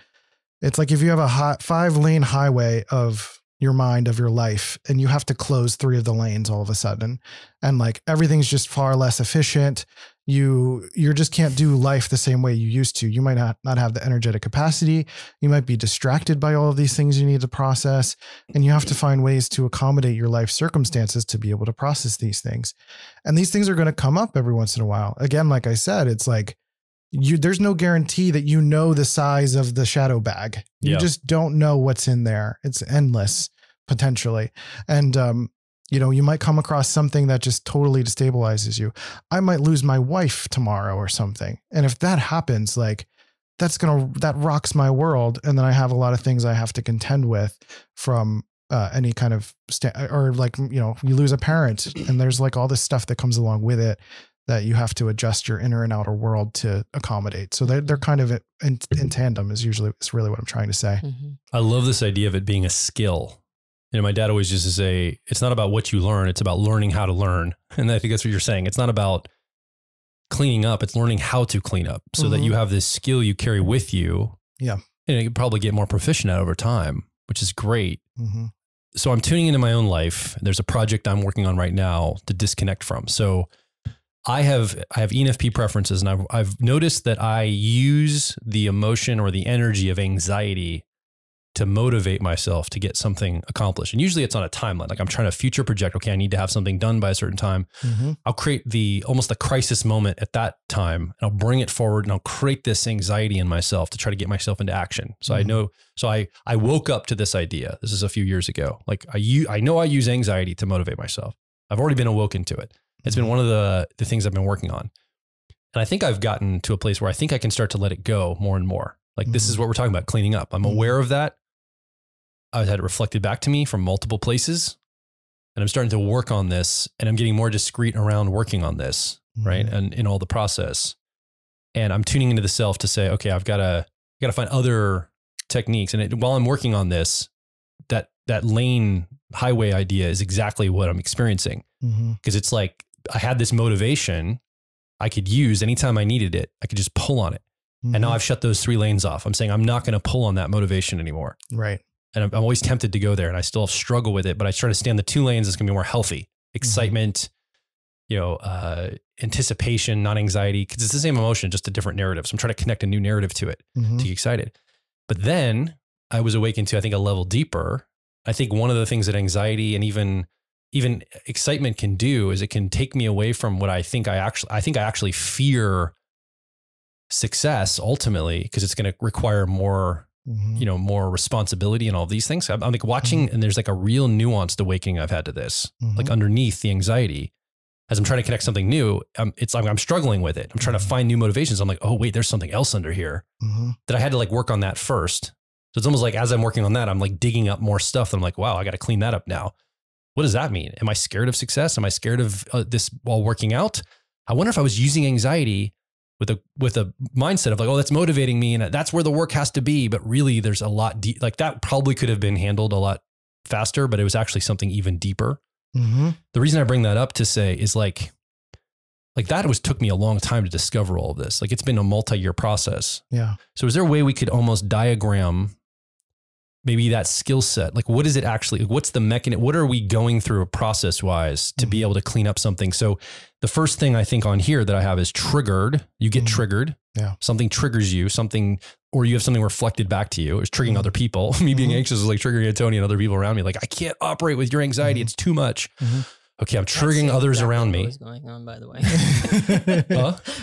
it's like if you have a 5-lane highway of your mind, of your life, and you have to close 3 of the lanes all of a sudden. And like, everything's just far less efficient. You just can't do life the same way you used to. You might not have the energetic capacity. You might be distracted by all of these things you need to process. And you have to find ways to accommodate your life circumstances to be able to process these things. And these things are going to come up every once in a while. Again, like I said, it's like, there's no guarantee that the size of the shadow bag. You just don't know what's in there. It's endless potentially. And, you might come across something that just totally destabilizes you. I might lose my wife tomorrow or something. And if that happens, like that rocks my world. And then I have a lot of things I have to contend with from any kind of, you lose a parent and there's like all this stuff that comes along with it that you have to adjust your inner and outer world to accommodate. So they're kind of in tandem is really what I'm trying to say. I love this idea of it being a skill. My dad always used to say, it's not about what you learn, it's about learning how to learn. And I think that's what you're saying. It's not about cleaning up, it's learning how to clean up so that you have this skill you carry with you. Yeah. And you can probably get more proficient at over time, which is great. So I'm tuning into my own life. There's a project I'm working on right now to disconnect from. So I have ENFP preferences, and I've noticed that I use the emotion or the energy of anxiety to motivate myself to get something accomplished. And usually it's on a timeline. Like I'm trying to future project. Okay, I need to have something done by a certain time. I'll create almost the crisis moment at that time, and I'll bring it forward and I'll create this anxiety in myself to try to get myself into action. So I woke up to this idea. This is a few years ago. Like I know I use anxiety to motivate myself. I've already been awoken to it. It's been one of the things I've been working on. And I think I've gotten to a place where I think I can start to let it go more and more. Like this is what we're talking about, cleaning up. I'm aware of that. I've had it reflected back to me from multiple places, and I'm starting to work on this, and I'm getting more discreet around working on this, right? And in all the process, and I'm tuning into the self to say, okay, I've got to find other techniques. And while I'm working on this, that lane highway idea is exactly what I'm experiencing, because it's like, I had this motivation I could use anytime I needed it. I could just pull on it. And now I've shut those 3 lanes off. I'm saying I'm not going to pull on that motivation anymore. Right. And I'm always tempted to go there, and I still struggle with it, but I try to stay in the 2 lanes. It's going to be more healthy. Excitement, anticipation, not anxiety, because it's the same emotion, just a different narrative. So I'm trying to connect a new narrative to it to get excited. But then I was awakened to, I think, a level deeper. I think one of the things that anxiety and even excitement can do is it can take me away from what I think I actually fear success ultimately, because it's going to require more, more responsibility and all of these things. I'm like watching, and there's like a real nuanced awakening I've had to this, like underneath the anxiety. As I'm trying to connect something new, it's like I'm struggling with it. I'm trying to find new motivations. I'm like, oh wait, there's something else under here that I had to like work on that first. So it's almost like as I'm working on that, I'm like digging up more stuff. And I'm like, wow, I got to clean that up now. What does that mean? Am I scared of success? Am I scared of this while working out? I wonder if I was using anxiety with a mindset of like, oh, that's motivating me, and that's where the work has to be. But really, there's a lot like that probably could have been handled a lot faster, but it was actually something even deeper. The reason I bring that up to say is like that took me a long time to discover all of this. Like it's been a multi-year process. Yeah. So is there a way we could almost diagram maybe that skill set? Like what is it actually, what's the mechanism? What are we going through process wise to be able to clean up something? So the first thing I think on here that I have is triggered. You get triggered. Yeah. Something triggers you, or you have something reflected back to you. It's triggering other people. Me being anxious is like triggering Antonia and other people around me. Like I can't operate with your anxiety. It's too much. Okay, I'm triggering others around me. What was going on, by the way?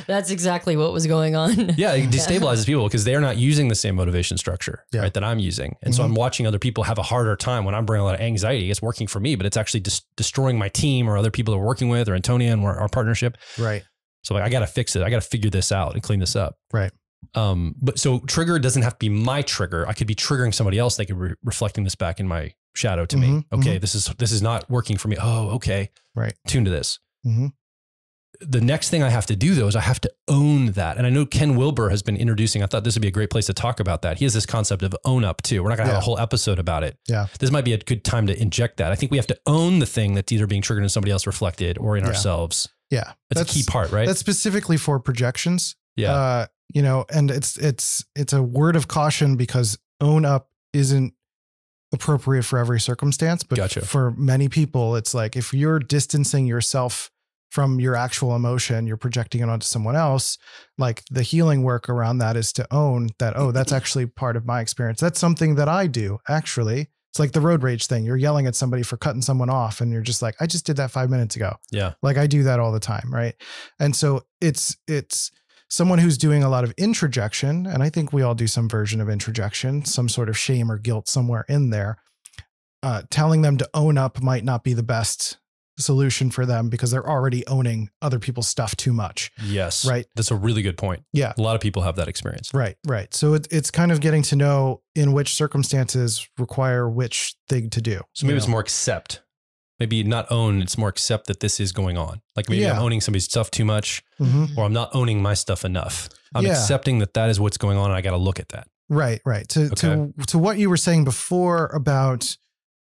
That's exactly what was going on. Yeah, it destabilizes people because they're not using the same motivation structure right, that I'm using. And so I'm watching other people have a harder time when I'm bringing a lot of anxiety. It's working for me, but it's actually destroying my team or other people that we're working with or Antonia and our partnership. Right. So like, I got to fix it. I got to figure this out and clean this up. Right. But so trigger doesn't have to be my trigger. I could be triggering somebody else. They could be reflecting this back in my shadow to me. Okay. This is not working for me. Oh, okay. Right. Tune to this. The next thing I have to do though, is I have to own that. And I know Ken Wilber has been introducing, I thought this would be a great place to talk about that. He has this concept of own up too. We're not going to have a whole episode about it. Yeah. This might be a good time to inject that. I think we have to own the thing that's either being triggered in somebody else reflected or in ourselves. Yeah. That's a key part, right? That's specifically for projections. Yeah. And it's a word of caution because own up isn't appropriate for every circumstance, but for many people, it's like, if you're distancing yourself from your actual emotion, you're projecting it onto someone else. Like the healing work around that is to own that, oh, that's actually part of my experience. That's something that I do. Actually, it's like the road rage thing. You're yelling at somebody for cutting someone off and you're just like, I just did that 5 minutes ago. Yeah. Like I do that all the time. Right. And so it's someone who's doing a lot of introjection. And I think we all do some version of introjection, some sort of shame or guilt somewhere in there. Telling them to own up might not be the best solution for them because they're already owning other people's stuff too much. Yes. Right. That's a really good point. Yeah. A lot of people have that experience. Right. Right. So it's kind of getting to know in which circumstances require which thing to do. So maybe it's more accept, maybe not own. It's more accept that this is going on. Like maybe I'm owning somebody's stuff too much or I'm not owning my stuff enough. I'm accepting that is what's going on. And I got to look at that. Right. Right. To what you were saying before about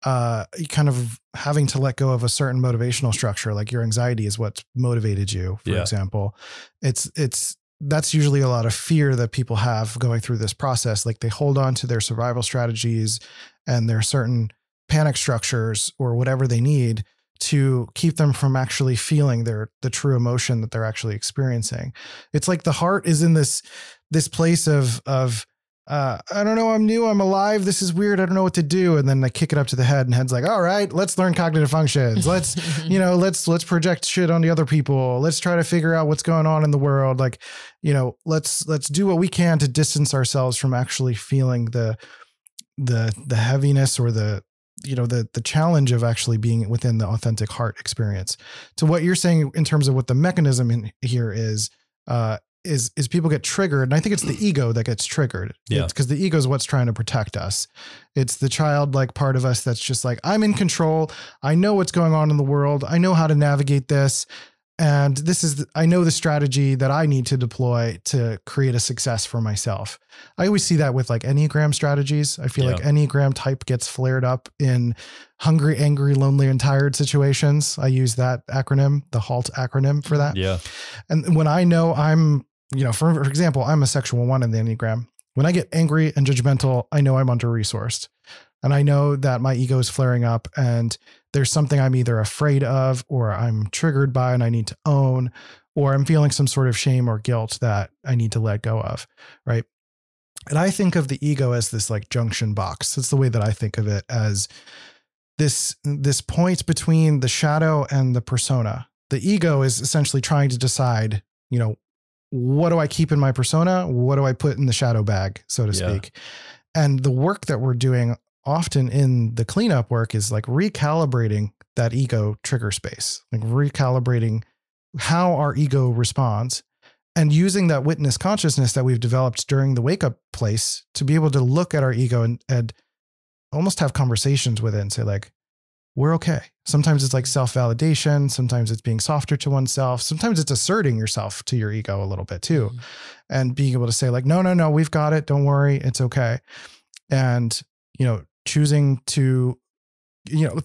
kind of having to let go of a certain motivational structure, like your anxiety is what motivated you, for example. That's usually a lot of fear that people have going through this process. Like they hold on to their survival strategies and their certain panic structures or whatever they need to keep them from actually feeling the true emotion that they're actually experiencing. It's like the heart is in this place of I don't know, I'm new, I'm alive, this is weird, I don't know what to do. And then I kick it up to the head and head's like, all right, let's learn cognitive functions. Let's, let's project shit on the other people. Let's try to figure out what's going on in the world. Like, let's do what we can to distance ourselves from actually feeling the heaviness or the challenge of actually being within the authentic heart experience. To what you're saying in terms of what the mechanism in here is people get triggered. And I think it's the ego that gets triggered. Yeah. It's because the ego is what's trying to protect us. It's the childlike part of us that's just like, I'm in control. I know what's going on in the world. I know how to navigate this. And I know the strategy that I need to deploy to create a success for myself. I always see that with like Enneagram strategies. I feel like Enneagram type gets flared up in hungry, angry, lonely, and tired situations. I use that acronym, the HALT acronym for that. Yeah. And when I know I'm, for example, I'm a sexual 1 in the Enneagram. When I get angry and judgmental, I know I'm under-resourced. And I know that my ego is flaring up and there's something I'm either afraid of or I'm triggered by and I need to own, or I'm feeling some sort of shame or guilt that I need to let go of. Right. And I think of the ego as this like junction box. That's the way that I think of it, as this point between the shadow and the persona. The ego is essentially trying to decide, what do I keep in my persona? What do I put in the shadow bag, so to speak? And the work that we're doing often in the cleanup work is like recalibrating that ego trigger space, like recalibrating how our ego responds, and using that witness consciousness that we've developed during the wake up place to be able to look at our ego and almost have conversations with it and say like, we're okay. Sometimes it's like self-validation. Sometimes it's being softer to oneself. Sometimes it's asserting yourself to your ego a little bit too. And being able to say like, no, we've got it. Don't worry. It's okay. And, choosing to,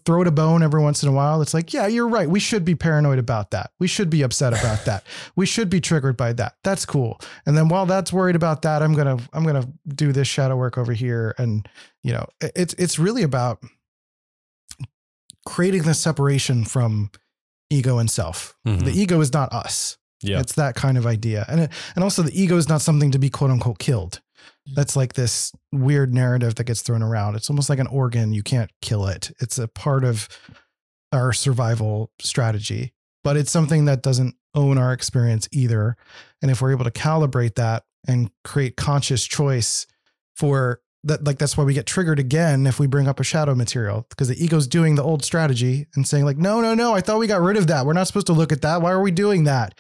throw it a bone every once in a while. It's like, yeah, you're right. We should be paranoid about that. We should be upset about that. We should be triggered by that. That's cool. And then while that's worried about that, I'm going to do this shadow work over here. And, it's really about creating the separation from ego and self. The ego is not us. Yeah. It's that kind of idea. And also the ego is not something to be quote unquote killed. That's like this weird narrative that gets thrown around. It's almost like an organ. You can't kill it. It's a part of our survival strategy, but it's something that doesn't own our experience either. And if we're able to calibrate that and create conscious choice for that, like, that's why we get triggered again if we bring up a shadow material, because the ego's doing the old strategy and saying like, no, I thought we got rid of that. We're not supposed to look at that. Why are we doing that?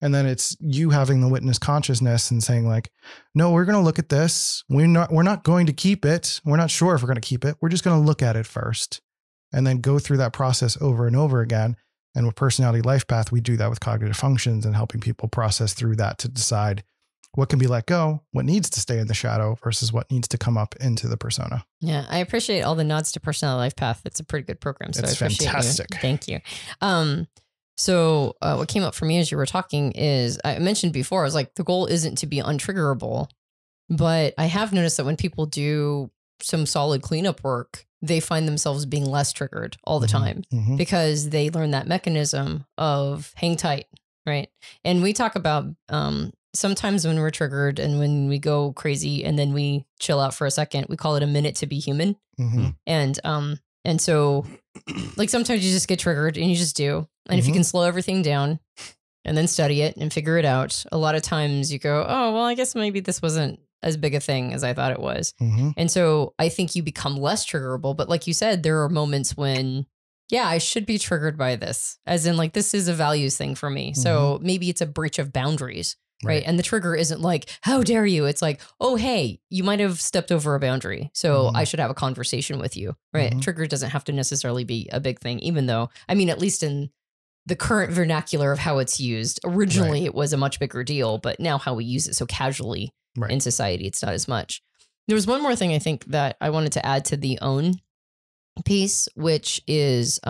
And then it's you having the witness consciousness and saying like, no, we're going to look at this. We're not going to keep it. We're not sure if we're going to keep it. We're just going to look at it first and then go through that process over and over again. And with Personality Life Path, we do that with cognitive functions and helping people process through that to decide what can be let go, what needs to stay in the shadow versus what needs to come up into the persona. Yeah. I appreciate all the nods to Personality Life Path. It's a pretty good program. So it's I appreciate fantastic. You. Thank you. So what came up for me as you were talking is I mentioned before, I was like, the goal isn't to be untriggerable, but I have noticed that when people do some solid cleanup work, they find themselves being less triggered all the time because they learn that mechanism of hang tight. Right. And we talk about sometimes when we're triggered and when we go crazy and then we chill out for a second, we call it a minute to be human. And so like sometimes you just get triggered and you just do. And if you can slow everything down and then study it and figure it out, a lot of times you go, oh, well, I guess maybe this wasn't as big a thing as I thought it was. And so I think you become less triggerable. But like you said, there are moments when, yeah, I should be triggered by this, as in like, this is a values thing for me. So maybe it's a breach of boundaries. Right. And the trigger isn't like, how dare you? It's like, oh, hey, you might have stepped over a boundary. So I should have a conversation with you. Right. Trigger doesn't have to necessarily be a big thing, even though, I mean, at least in the current vernacular of how it's used, originally it was a much bigger deal, but now how we use it so casually in society, it's not as much. There was one more thing I think that I wanted to add to the own piece, which is,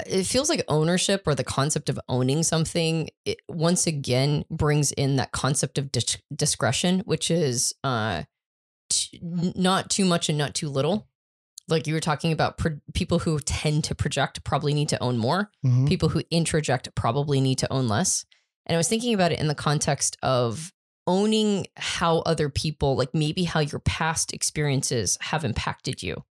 it feels like ownership or the concept of owning something, it once again brings in that concept of discretion, which is not too much and not too little. Like you were talking about people who tend to project probably need to own more. People who introject probably need to own less. And I was thinking about it in the context of owning how other people, like maybe how your past experiences have impacted you.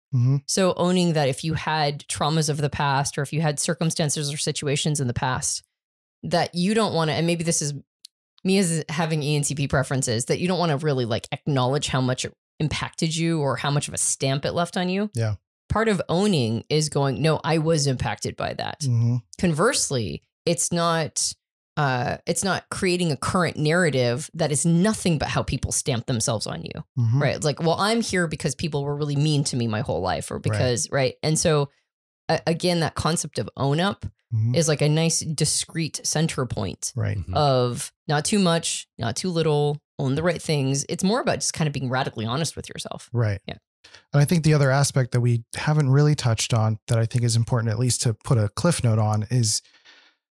So owning that if you had traumas of the past, or if you had circumstances or situations in the past that you don't want to, and maybe this is me as having ENTP preferences, that you don't want to really like acknowledge how much it impacted you or how much of a stamp it left on you. Yeah. Part of owning is going, no, I was impacted by that. Conversely, it's not creating a current narrative that is nothing but how people stamp themselves on you. Right. It's like, well, I'm here because people were really mean to me my whole life, or because, right. And so again, that concept of own up is like a nice discrete center point of not too much, not too little, own the right things. It's more about just kind of being radically honest with yourself. Right. Yeah. And I think the other aspect that we haven't really touched on that I think is important, at least to put a cliff note on, is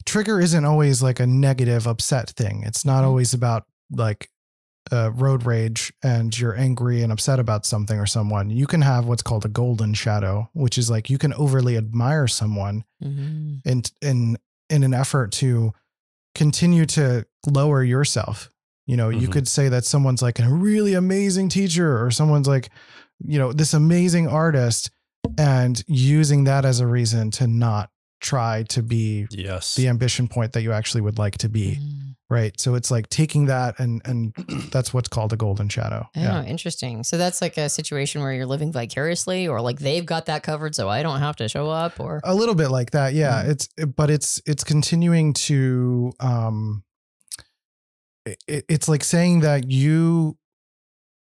trigger isn't always like a negative, upset thing. It's not always about like road rage and you're angry and upset about something or someone, you can have what's called a golden shadow, which is like you can overly admire someone in an effort to continue to lower yourself. You could say that someone's like a really amazing teacher or someone's like, this amazing artist, and using that as a reason to not try to be the ambition point that you actually would like to be. Right. So it's like taking that and that's what's called a golden shadow. Oh, yeah. Interesting. So that's like a situation where you're living vicariously, or like they've got that covered so I don't have to show up, or a little bit like that. Yeah. It's continuing to, it's like saying that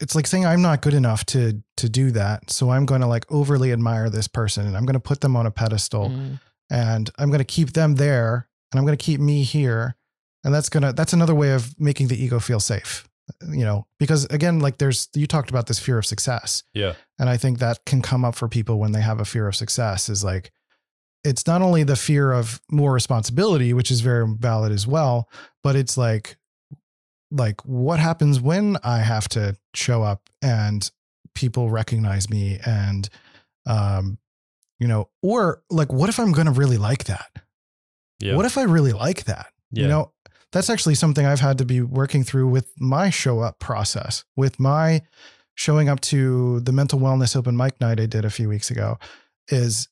it's like saying I'm not good enough to do that. So I'm going to like overly admire this person and I'm going to put them on a pedestal and I'm going to keep them there and I'm going to keep me here. And that's another way of making the ego feel safe, because again, like you talked about this fear of success. Yeah. And I think that can come up for people when they have a fear of success, is like, it's not only the fear of more responsibility, which is very valid as well, but it's like what happens when I have to show up and people recognize me and, or like, what if I'm going to really like that? Yeah. What if I really like that? Yeah. That's actually something I've had to be working through with my show up process, with my showing up to the mental wellness open mic night I did a few weeks ago. Is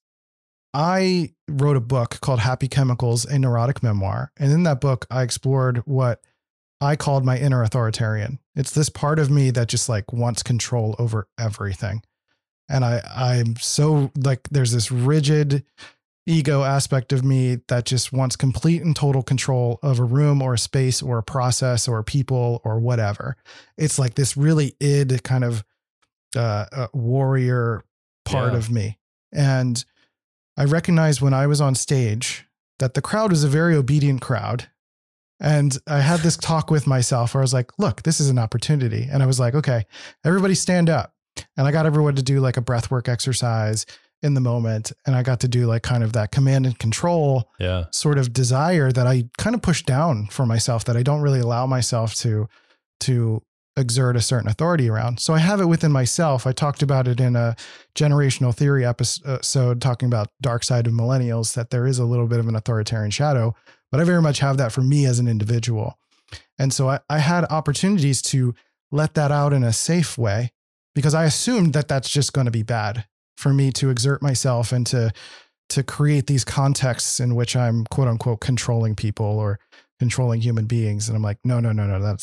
I wrote a book called Happy Chemicals, a neurotic memoir. And in that book, I explored what I called my inner authoritarian. It's this part of me that just like wants control over everything. And I'm so like, there's this rigid ego aspect of me that just wants complete and total control of a room or a space or a process or people or whatever. It's like this really id kind of warrior part of me. And I recognized when I was on stage that the crowd was a very obedient crowd. And I had this talk with myself where I was like, look, this is an opportunity. And I was like, okay, everybody stand up. And I got everyone to do like a breathwork exercise in the moment. And I got to do like kind of that command and control sort of desire that I kind of pushed down for myself, that I don't really allow myself to exert a certain authority around. So I have it within myself. I talked about it in a generational theory episode talking about dark side of millennials, that there is a little bit of an authoritarian shadow, but I very much have that for me as an individual. And so I had opportunities to let that out in a safe way, because I assumed that that's just going to be bad for me to exert myself and to create these contexts in which I'm quote unquote controlling people or controlling human beings. And I'm like, no,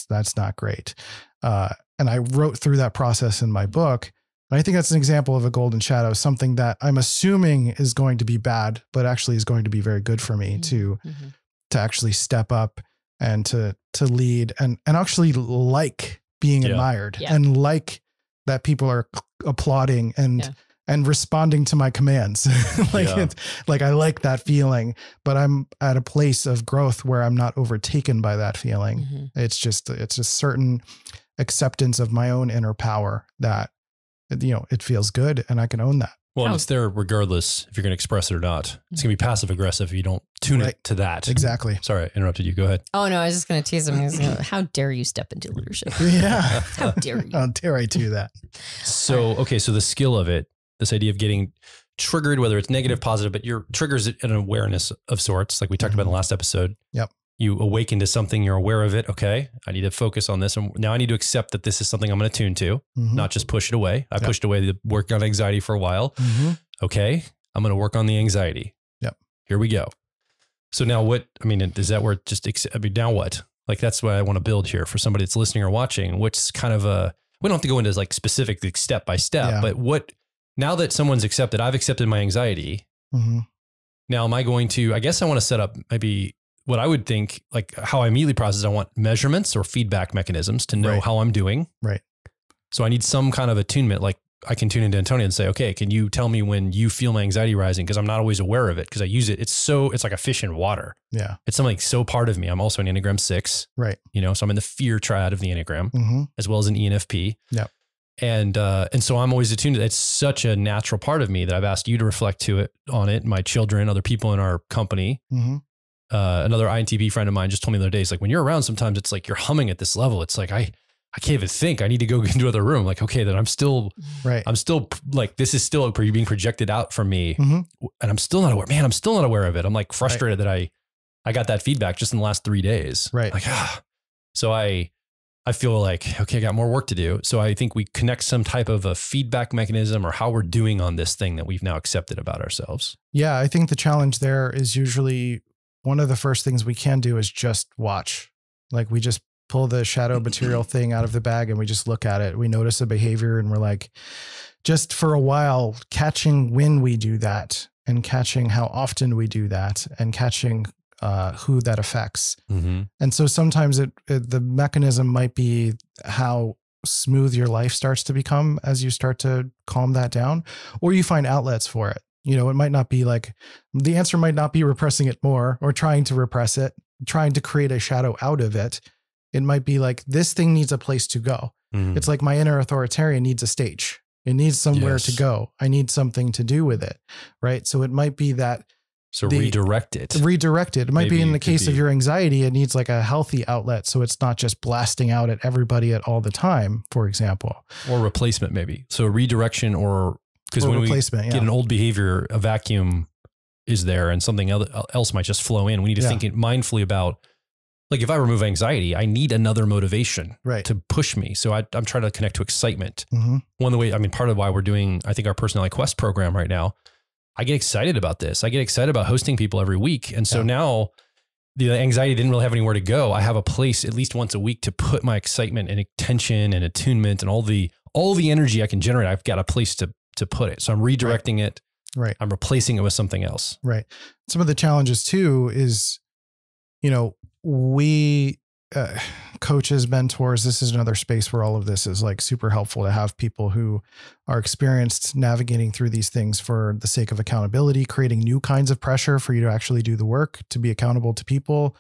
that's not great. And I wrote through that process in my book. And I think that's an example of a golden shadow, something that I'm assuming is going to be bad, but actually is going to be very good for me to actually step up and to lead and actually like being admired and like that people are applauding and responding to my commands. It's like, I like that feeling, but I'm at a place of growth where I'm not overtaken by that feeling. It's just a certain acceptance of my own inner power that, it feels good and I can own that. Well, it's there regardless if you're going to express it or not. It's going to be passive aggressive if you don't tune it to that. Exactly. Sorry, I interrupted you. Go ahead. Oh, no, I was just going to tease him. How dare you step into leadership? Yeah. How dare you? How dare I do that? So the skill of it, this idea of getting triggered, whether it's negative, positive, but your triggers an awareness of sorts, like we talked about in the last episode. Yep. You awaken to something, you're aware of it. Okay, I need to focus on this. And now I need to accept that this is something I'm going to tune to, not just push it away. I pushed away the work on anxiety for a while. Okay, I'm going to work on the anxiety. Yep. Here we go. So now is that where now what? Like, that's what I want to build here for somebody that's listening or watching, which kind of we don't have to go into like specific step by step, but now that someone's I've accepted my anxiety. Now am I going to, I guess I want to set up maybe what I would think, like how I immediately process, I want measurements or feedback mechanisms to know how I'm doing. Right. So I need some kind of attunement. Like I can tune into Antonia and say, okay, can you tell me when you feel my anxiety rising? Cause I'm not always aware of it. Cause I use it. It's like a fish in water. Yeah. It's something so part of me. I'm also an Enneagram 6. Right. So I'm in the fear triad of the Enneagram as well as an ENFP. Yeah. And so I'm always attuned to it. It's such a natural part of me that I've asked you to reflect on it. My children, other people in our company. Another INTP friend of mine just told me the other day, it's like, when you're around, sometimes it's like you're humming at this level. It's like, I I can't even think. I need to go into another room. Like, okay, then I'm still like, this is still being projected out from me. Mm-hmm. And I'm still not aware, man, I'm still not aware of it. I'm like frustrated that I got that feedback just in the last 3 days. Right. Like, so I feel like, okay, I got more work to do. So I think we connect some type of a feedback mechanism or how we're doing on this thing that we've now accepted about ourselves. Yeah. I think the challenge there is usually one of the first things we can do is just watch. Like we just pull the shadow material thing out of the bag and we just look at it. We notice a behavior and we're like, just for a while, catching when we do that and catching how often we do that and catching who that affects. Mm-hmm. And so sometimes the mechanism might be how smooth your life starts to become as you start to calm that down, or you find outlets for it. You know, it might not be like, the answer might not be repressing it more or trying to repress it, trying to create a shadow out of it. It might be like, this thing needs a place to go. Mm-hmm. It's like my inner authoritarian needs a stage. It needs somewhere to go. I need something to do with it. Right. So it might be that. So redirect it. It might be in the case of your anxiety, it needs like a healthy outlet. So it's not just blasting out at everybody at all the time, for example. Or replacement maybe. So redirection because when we get an old behavior, a vacuum is there and something else might just flow in. We need to think mindfully about, like if I remove anxiety, I need another motivation to push me. So I'm trying to connect to excitement. Mm-hmm. One of the ways, part of why we're doing, I think our Personality Quest program right now, I get excited about this. I get excited about hosting people every week. And so now the anxiety didn't really have anywhere to go. I have a place at least once a week to put my excitement and attention and attunement and all the energy I can generate. I've got a place to put it. So I'm redirecting it. Right. I'm replacing it with something else. Right. Some of the challenges too is, we, coaches, mentors, this is another space where all of this is like super helpful to have people who are experienced navigating through these things for the sake of accountability, creating new kinds of pressure for you to actually do the work, to be accountable to people,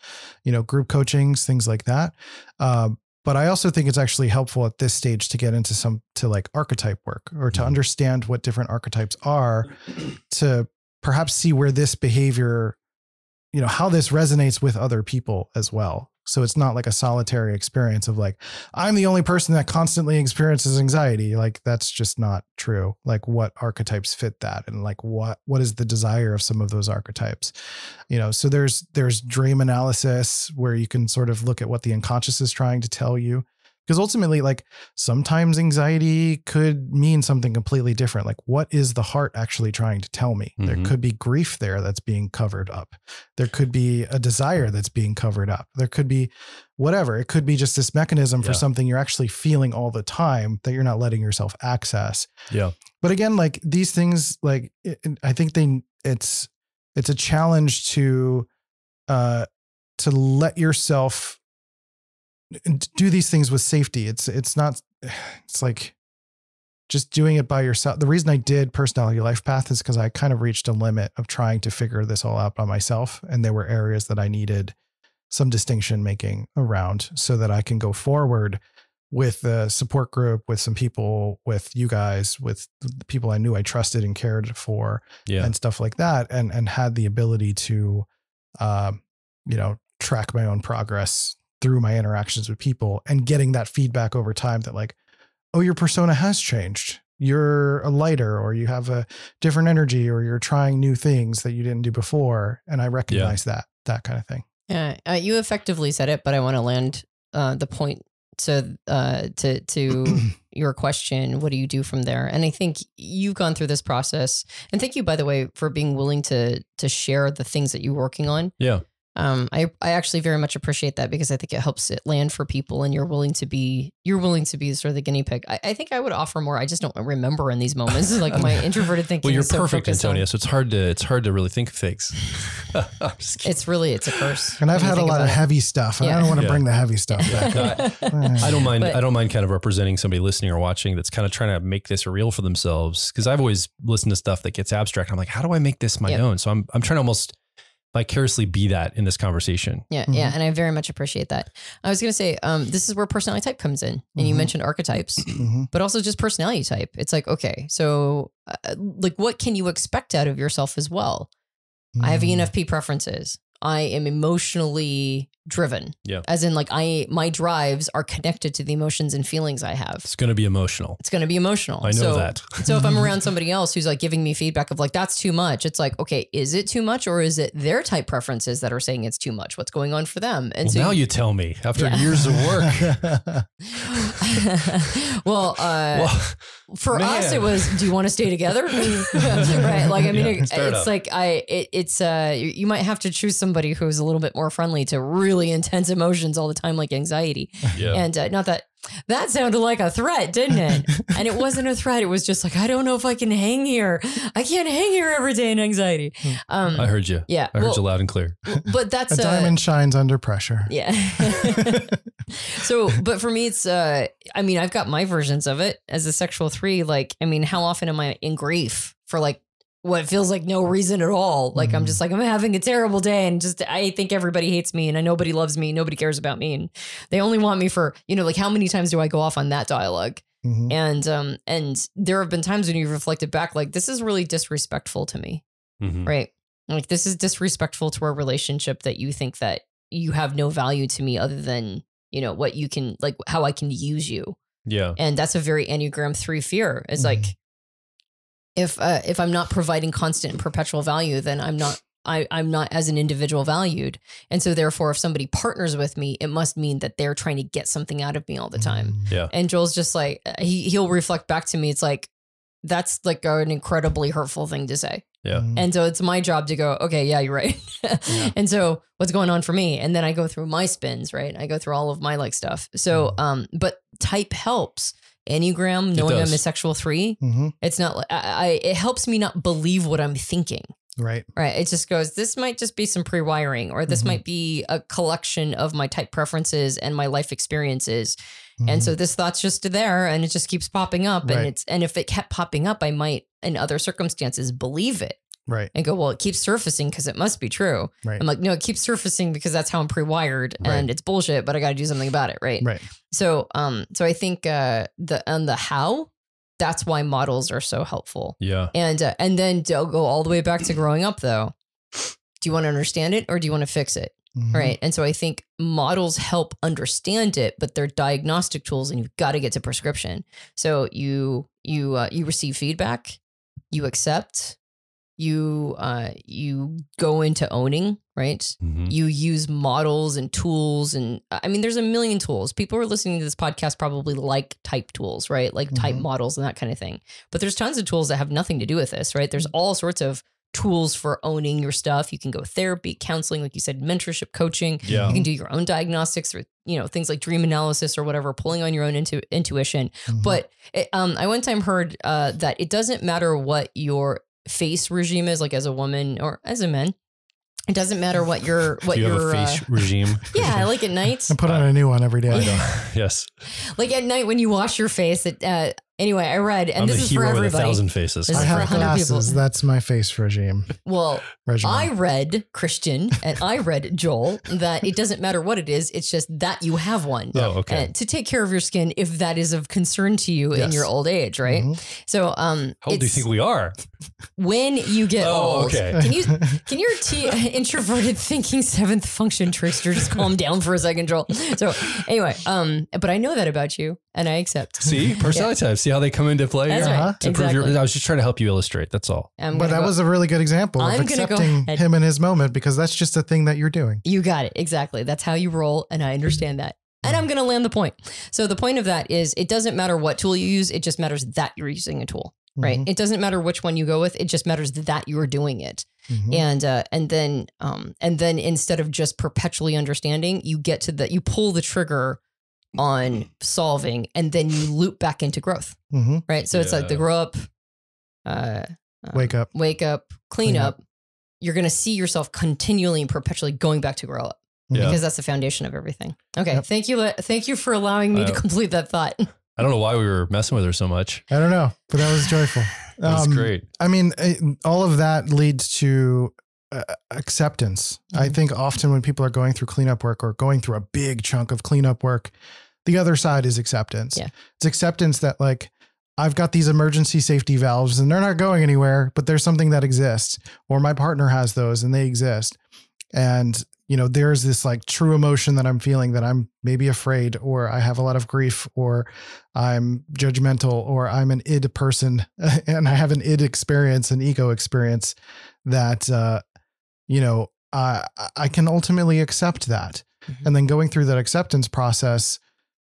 group coachings, things like that. But I also think it's actually helpful at this stage to get into like archetype work or to understand what different archetypes are, to perhaps see where this behavior, how this resonates with other people as well. So it's not like a solitary experience of like, I'm the only person that constantly experiences anxiety. Like that's just not true. Like what archetypes fit that? And like, what is the desire of some of those archetypes? So there's dream analysis where you can sort of look at what the unconscious is trying to tell you. Because ultimately, like sometimes anxiety could mean something completely different. Like what is the heart actually trying to tell me? Mm-hmm. There could be grief there that's being covered up. There could be a desire that's being covered up. There could be whatever. It could be just this mechanism for something you're actually feeling all the time that you're not letting yourself access. Yeah. But again, like these things, like I think it's a challenge to let yourself do these things with safety. It's like just doing it by yourself. The reason I did Personality Life Path is because I kind of reached a limit of trying to figure this all out by myself. And there were areas that I needed some distinction making around so that I can go forward with a support group, with some people, with you guys, with the people I knew I trusted and cared for and stuff like that. And had the ability to, track my own progress through my interactions with people and getting that feedback over time that like, oh, your persona has changed. You're a lighter, or you have a different energy, or you're trying new things that you didn't do before. And I recognize that kind of thing. Yeah. You effectively said it, but I want to land the point to your question. What do you do from there? And I think you've gone through this process, and thank you, by the way, for being willing to share the things that you're working on. Yeah. I actually very much appreciate that, because I think it helps it land for people, and you're willing to be sort of the guinea pig. I think I would offer more. I just don't remember in these moments, like my introverted thinking. Well, you're so perfect, Antonia. So it's hard to really think of things. It's a curse. And I've had a lot of heavy stuff, and I don't want to bring the heavy stuff back. I don't mind. I don't mind kind of representing somebody listening or watching that's kind of trying to make this real for themselves. Because I've always listened to stuff that gets abstract. I'm like, how do I make this my own? So I'm trying to almost vicariously be that in this conversation. Yeah. Yeah. And I very much appreciate that. I was going to say, this is where personality type comes in. And you mentioned archetypes, but also just personality type. It's like, okay, so like what can you expect out of yourself as well? I have ENFP preferences. I am emotionally driven. Yeah. As in like my drives are connected to the emotions and feelings I have. It's going to be emotional. It's going to be emotional. I know that. So if I'm around somebody else who's like giving me feedback of like, that's too much. It's like, okay, is it too much or is it their type preferences that are saying it's too much? What's going on for them? And now you tell me after years of work. For us, it was, do you want to stay together? Right. Like, I mean, it's like, you might have to choose somebody who's a little bit more friendly to really intense emotions all the time, like anxiety. Yeah. And not that sounded like a threat, didn't it? And it wasn't a threat. It was just like, I don't know if I can hang here. I can't hang here every day in anxiety. I heard you. Yeah. I heard you loud and clear. But that's a diamond shines under pressure. Yeah. So, but for me, it's, I mean, I've got my versions of it as a sexual 3. Like, I mean, how often am I in grief for like what feels like no reason at all? Like, I'm just like, I'm having a terrible day and just, I think everybody hates me and nobody loves me. Nobody cares about me. And they only want me for, like how many times do I go off on that dialogue? And there have been times when you've reflected back, like, this is really disrespectful to me. Right. Like, this is disrespectful to our relationship that you think that you have no value to me other than, what you can, like how I can use you. Yeah. And that's a very Enneagram 3 fear. It's like, if I'm not providing constant and perpetual value, then I'm not as an individual valued. And so therefore, if somebody partners with me, it must mean that they're trying to get something out of me all the time. Yeah. And Joel's just like, he'll reflect back to me. It's like, that's like an incredibly hurtful thing to say. Yeah. And so it's my job to go, okay, yeah, you're right. Yeah. And so what's going on for me? And then I go through my spins, right? I go through all of my like stuff. So, but type helps. Enneagram, knowing I'm a sexual 3, it's not, it helps me not believe what I'm thinking. Right. Right. It just goes, this might just be some pre-wiring, or this might be a collection of my type preferences and my life experiences. And so this thought's just there and it just keeps popping up. Right. And if it kept popping up, I might in other circumstances believe it. Right. And go, well, it keeps surfacing because it must be true. Right. I'm like, no, it keeps surfacing because that's how I'm pre-wired and it's bullshit, but I got to do something about it. Right. Right. So, so I think, the how, that's why models are so helpful. Yeah. And then I'll go all the way back to growing up though. Do you want to understand it or do you want to fix it? Right. And so I think models help understand it, but they're diagnostic tools and you've got to get to prescription. So you receive feedback, you accept, you go into owning, right? You use models and tools. And I mean, there's a million tools. People who are listening to this podcast probably like type tools, right? Like type models and that kind of thing. But there's tons of tools that have nothing to do with this, right? There's all sorts of tools for owning your stuff. You can go therapy, counseling, like you said, mentorship, coaching. Yeah. You can do your own diagnostics or, things like dream analysis or whatever, pulling on your own intuition. But I one time heard that it doesn't matter what your face regime is, like as a woman or as a man. It doesn't matter what your Do you have a face regime. Yeah, like at night. I put on a new one every day. Yes. Like at night when you wash your face. Anyway, I read, and this is for everybody. 1,000 faces. I have glasses. That's my face regime. Well, I read, Christian, and I read, Joel, that it doesn't matter what it is. It's just that you have one. Oh, okay. To take care of your skin if that is of concern to you in your old age, right? So, how old do you think we are? When you get old. Okay. Can your introverted thinking 7th function trickster just calm down for a second, Joel? So anyway, but I know that about you and I accept. See, personality types. See how they come into play? That's right. To prove I was just trying to help you illustrate. That's all. But that was a really good example of accepting him in his moment, because that's just a thing that you're doing. You got it. Exactly. That's how you roll. And I understand that. And I'm going to land the point. So the point of that is it doesn't matter what tool you use. It just matters that you're using a tool, right? It doesn't matter which one you go with. It just matters that you're doing it. And then instead of just perpetually understanding, you get to you pull the trigger on solving, and then you loop back into growth, right? So it's like the grow up, wake up, clean up. You're going to see yourself continually and perpetually going back to grow up, because that's the foundation of everything. Okay. Yep. Thank you for allowing me to complete that thought. I don't know why we were messing with her so much. I don't know, but that was joyful. That's great. I mean, all of that leads to acceptance. I think often when people are going through cleanup work or going through a big chunk of cleanup work, the other side is acceptance. Yeah. It's acceptance that, like, I've got these emergency safety valves and they're not going anywhere, but there's something that exists, or my partner has those and they exist. And there's this like true emotion that I'm feeling, that I'm maybe afraid, or I have a lot of grief, or I'm judgmental, or I'm an id person and I have an id experience, an ego experience that, I can ultimately accept that. Mm-hmm. And then going through that acceptance process,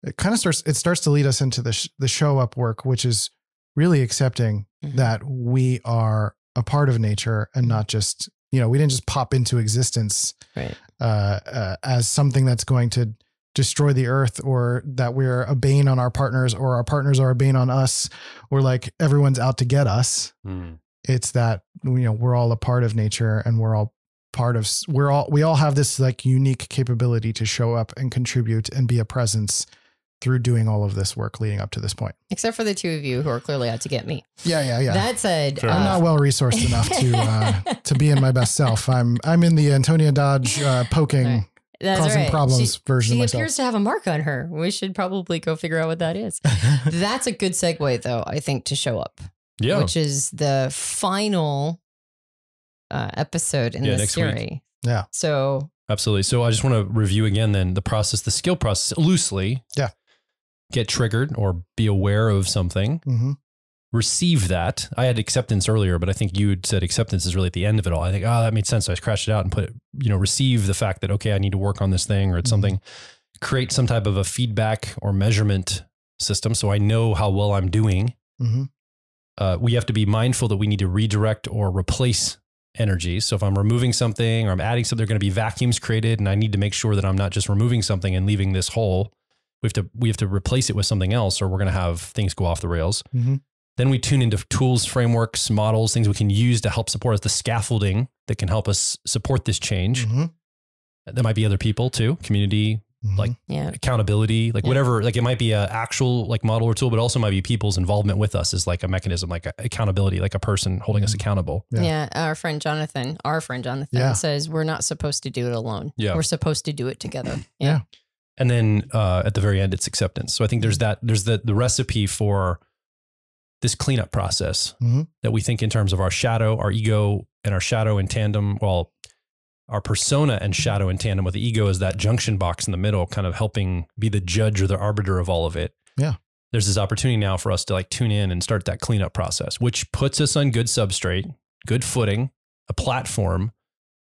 it starts to lead us into the show up work, which is really accepting mm-hmm. that we are a part of nature and not just, we didn't just pop into existence right. As something that's going to destroy the earth, or that we're a bane on our partners, or our partners are a bane on us, or like everyone's out to get us. Mm. It's that, we're all a part of nature, and we all have this like unique capability to show up and contribute and be a presence through doing all of this work leading up to this point. Except for the two of you who are clearly out to get me. Yeah. That said, I'm not well resourced enough to be in my best self. I'm in the Antonia Dodge poking, right. Causing problems version of myself. She appears to have a mark on her. We should probably go figure out what that is. That's a good segue, though, I think, to show up. Yeah. Which is the final episode in this series. Week. Yeah. So absolutely. So I just want to review again then the skill process loosely. Yeah. Get triggered or be aware of something. Mm-hmm. Receive that. I had acceptance earlier, but I think you had said acceptance is really at the end of it all. I think, that made sense. So I scratched it out and put it, receive the fact that, okay, I need to work on this thing, or it's mm-hmm. something. Create some type of a feedback or measurement system so I know how well I'm doing. Mm-hmm. We have to be mindful that we need to redirect or replace energy. So if I'm removing something or I'm adding something, there are going to be vacuums created, and I need to make sure that I'm not just removing something and leaving this hole. We have to replace it with something else, or we're going to have things go off the rails. Mm-hmm. Then we tune into tools, frameworks, models, things we can use to help support us, the scaffolding that can help us support this change. Mm-hmm. There might be other people too, community, mm-hmm. Accountability, whatever, it might be an actual model or tool, but also might be people's involvement with us as like a mechanism, like accountability, like a person holding us accountable. Yeah. Our friend Jonathan says we're not supposed to do it alone. Yeah. We're supposed to do it together. Yeah. And then at the very end, it's acceptance. So I think there's the recipe for this cleanup process mm-hmm. that we think in terms of our shadow, our ego, and our shadow in tandem. Well, our persona and shadow in tandem with the ego is that junction box in the middle, kind of helping be the judge or the arbiter of all of it. Yeah. There's this opportunity now for us to tune in and start that cleanup process, which puts us on good substrate, good footing, a platform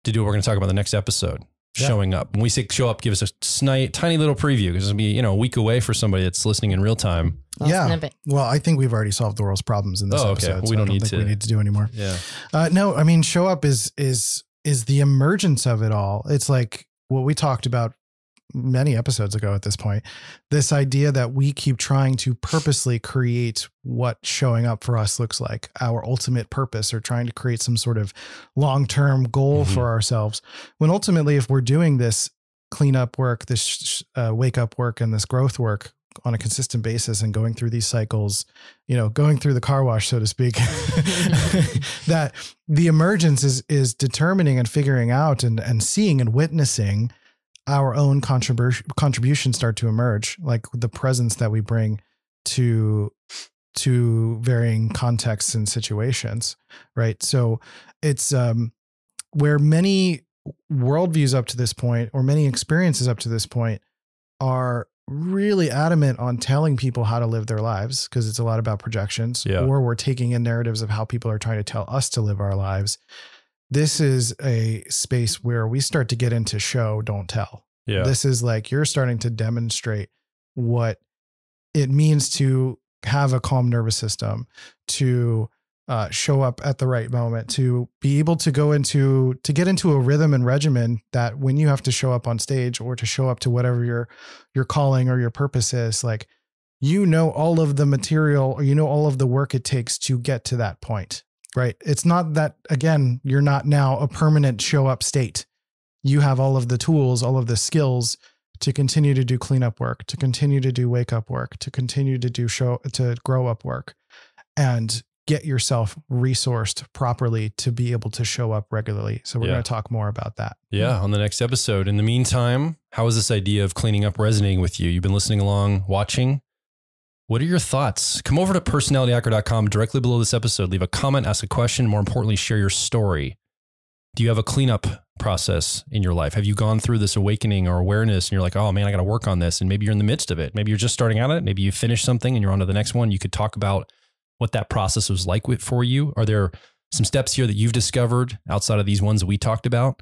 to do what we're going to talk about in the next episode. Yeah. Showing up. When we say show up, give us a tiny little preview, because it'll be, a week away for somebody that's listening in real time. Well, I think we've already solved the world's problems in this episode. Okay. Well, we don't need to do anymore. Yeah. No, I mean, show up is the emergence of it all. It's like what we talked about many episodes ago at this point, this idea that we keep trying to purposely create what showing up for us looks like, our ultimate purpose, or trying to create some sort of long-term goal mm-hmm. for ourselves. When ultimately, if we're doing this cleanup work, this wake up work, and this growth work on a consistent basis, and going through these cycles, going through the car wash, so to speak, that the emergence is determining and figuring out and seeing and witnessing our own contributions start to emerge, like the presence that we bring to varying contexts and situations, right? So it's where many worldviews up to this point, or many experiences up to this point, are really adamant on telling people how to live their lives, because it's a lot about projections, or we're taking in narratives of how people are trying to tell us to live our lives. This is a space where we start to get into show, don't tell. Yeah. This is like, you're starting to demonstrate what it means to have a calm nervous system, to show up at the right moment, to be able to get into a rhythm and regimen that when you have to show up on stage, or to show up to whatever your calling or your purpose is, like, all of the material, or all of the work it takes to get to that point. Right. It's not that, again, you're not now a permanent show up state. You have all of the tools, all of the skills to continue to do cleanup work, to continue to do wake up work, to continue to to grow up work, and get yourself resourced properly to be able to show up regularly. So we're going to talk more about that. Yeah. On the next episode. In the meantime, how is this idea of cleaning up resonating with you? You've been listening along, watching. What are your thoughts? Come over to personalityhacker.com directly below this episode. Leave a comment, ask a question. More importantly, share your story. Do you have a cleanup process in your life? Have you gone through this awakening or awareness and you're like, oh man, I got to work on this. And maybe you're in the midst of it. Maybe you're just starting out at it. Maybe you finished something and you're on to the next one. You could talk about what that process was like for you. Are there some steps here that you've discovered outside of these ones that we talked about?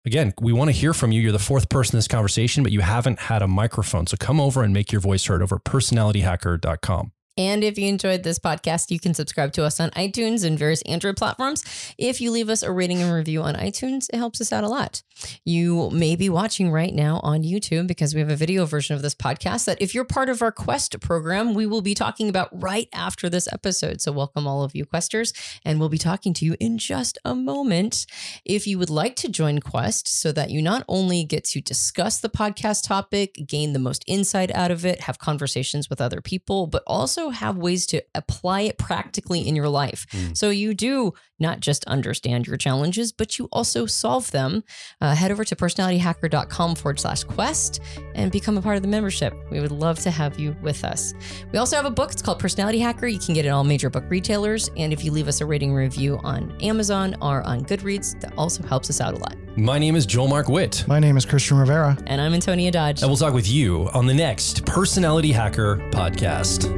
Again, we want to hear from you. You're the fourth person in this conversation, but you haven't had a microphone. So come over and make your voice heard over at personalityhacker.com. And if you enjoyed this podcast, you can subscribe to us on iTunes and various Android platforms. If you leave us a rating and review on iTunes, it helps us out a lot. You may be watching right now on YouTube because we have a video version of this podcast that if you're part of our Quest program, we will be talking about right after this episode. So welcome all of you Questers, and we'll be talking to you in just a moment. If you would like to join Quest so that you not only get to discuss the podcast topic, gain the most insight out of it, have conversations with other people, but also have ways to apply it practically in your life. So you do not just understand your challenges, but you also solve them. Head over to personalityhacker.com/quest and become a part of the membership. We would love to have you with us. We also have a book. It's called Personality Hacker. You can get it at all major book retailers. And if you leave us a rating review on Amazon or on Goodreads, that also helps us out a lot. My name is Joel Mark Witt. My name is Christian Rivera. And I'm Antonia Dodge. And we'll talk with you on the next Personality Hacker podcast.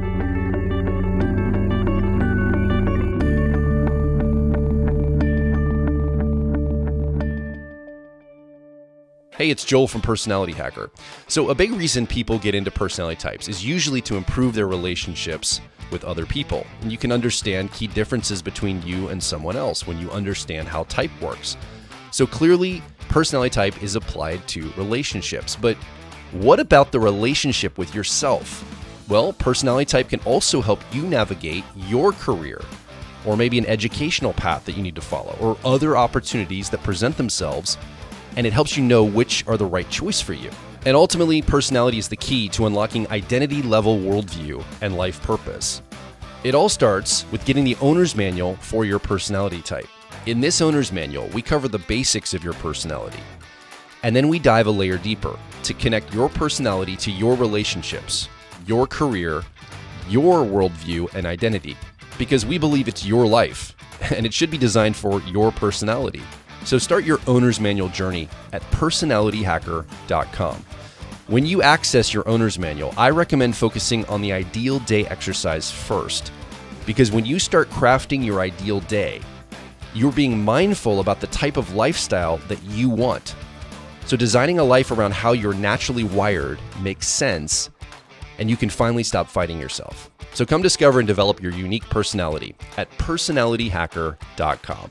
Hey, it's Joel from Personality Hacker. So a big reason people get into personality types is usually to improve their relationships with other people. And you can understand key differences between you and someone else when you understand how type works. So clearly, personality type is applied to relationships. But what about the relationship with yourself? Well, personality type can also help you navigate your career, or maybe an educational path that you need to follow, or other opportunities that present themselves, and it helps you know which are the right choice for you. And ultimately, personality is the key to unlocking identity-level worldview and life purpose. It all starts with getting the owner's manual for your personality type. In this owner's manual, we cover the basics of your personality, and then we dive a layer deeper to connect your personality to your relationships, your career, your worldview, and identity, because we believe it's your life, and it should be designed for your personality. So start your owner's manual journey at personalityhacker.com. When you access your owner's manual, I recommend focusing on the ideal day exercise first, because when you start crafting your ideal day, you're being mindful about the type of lifestyle that you want. So designing a life around how you're naturally wired makes sense, and you can finally stop fighting yourself. So come discover and develop your unique personality at personalityhacker.com.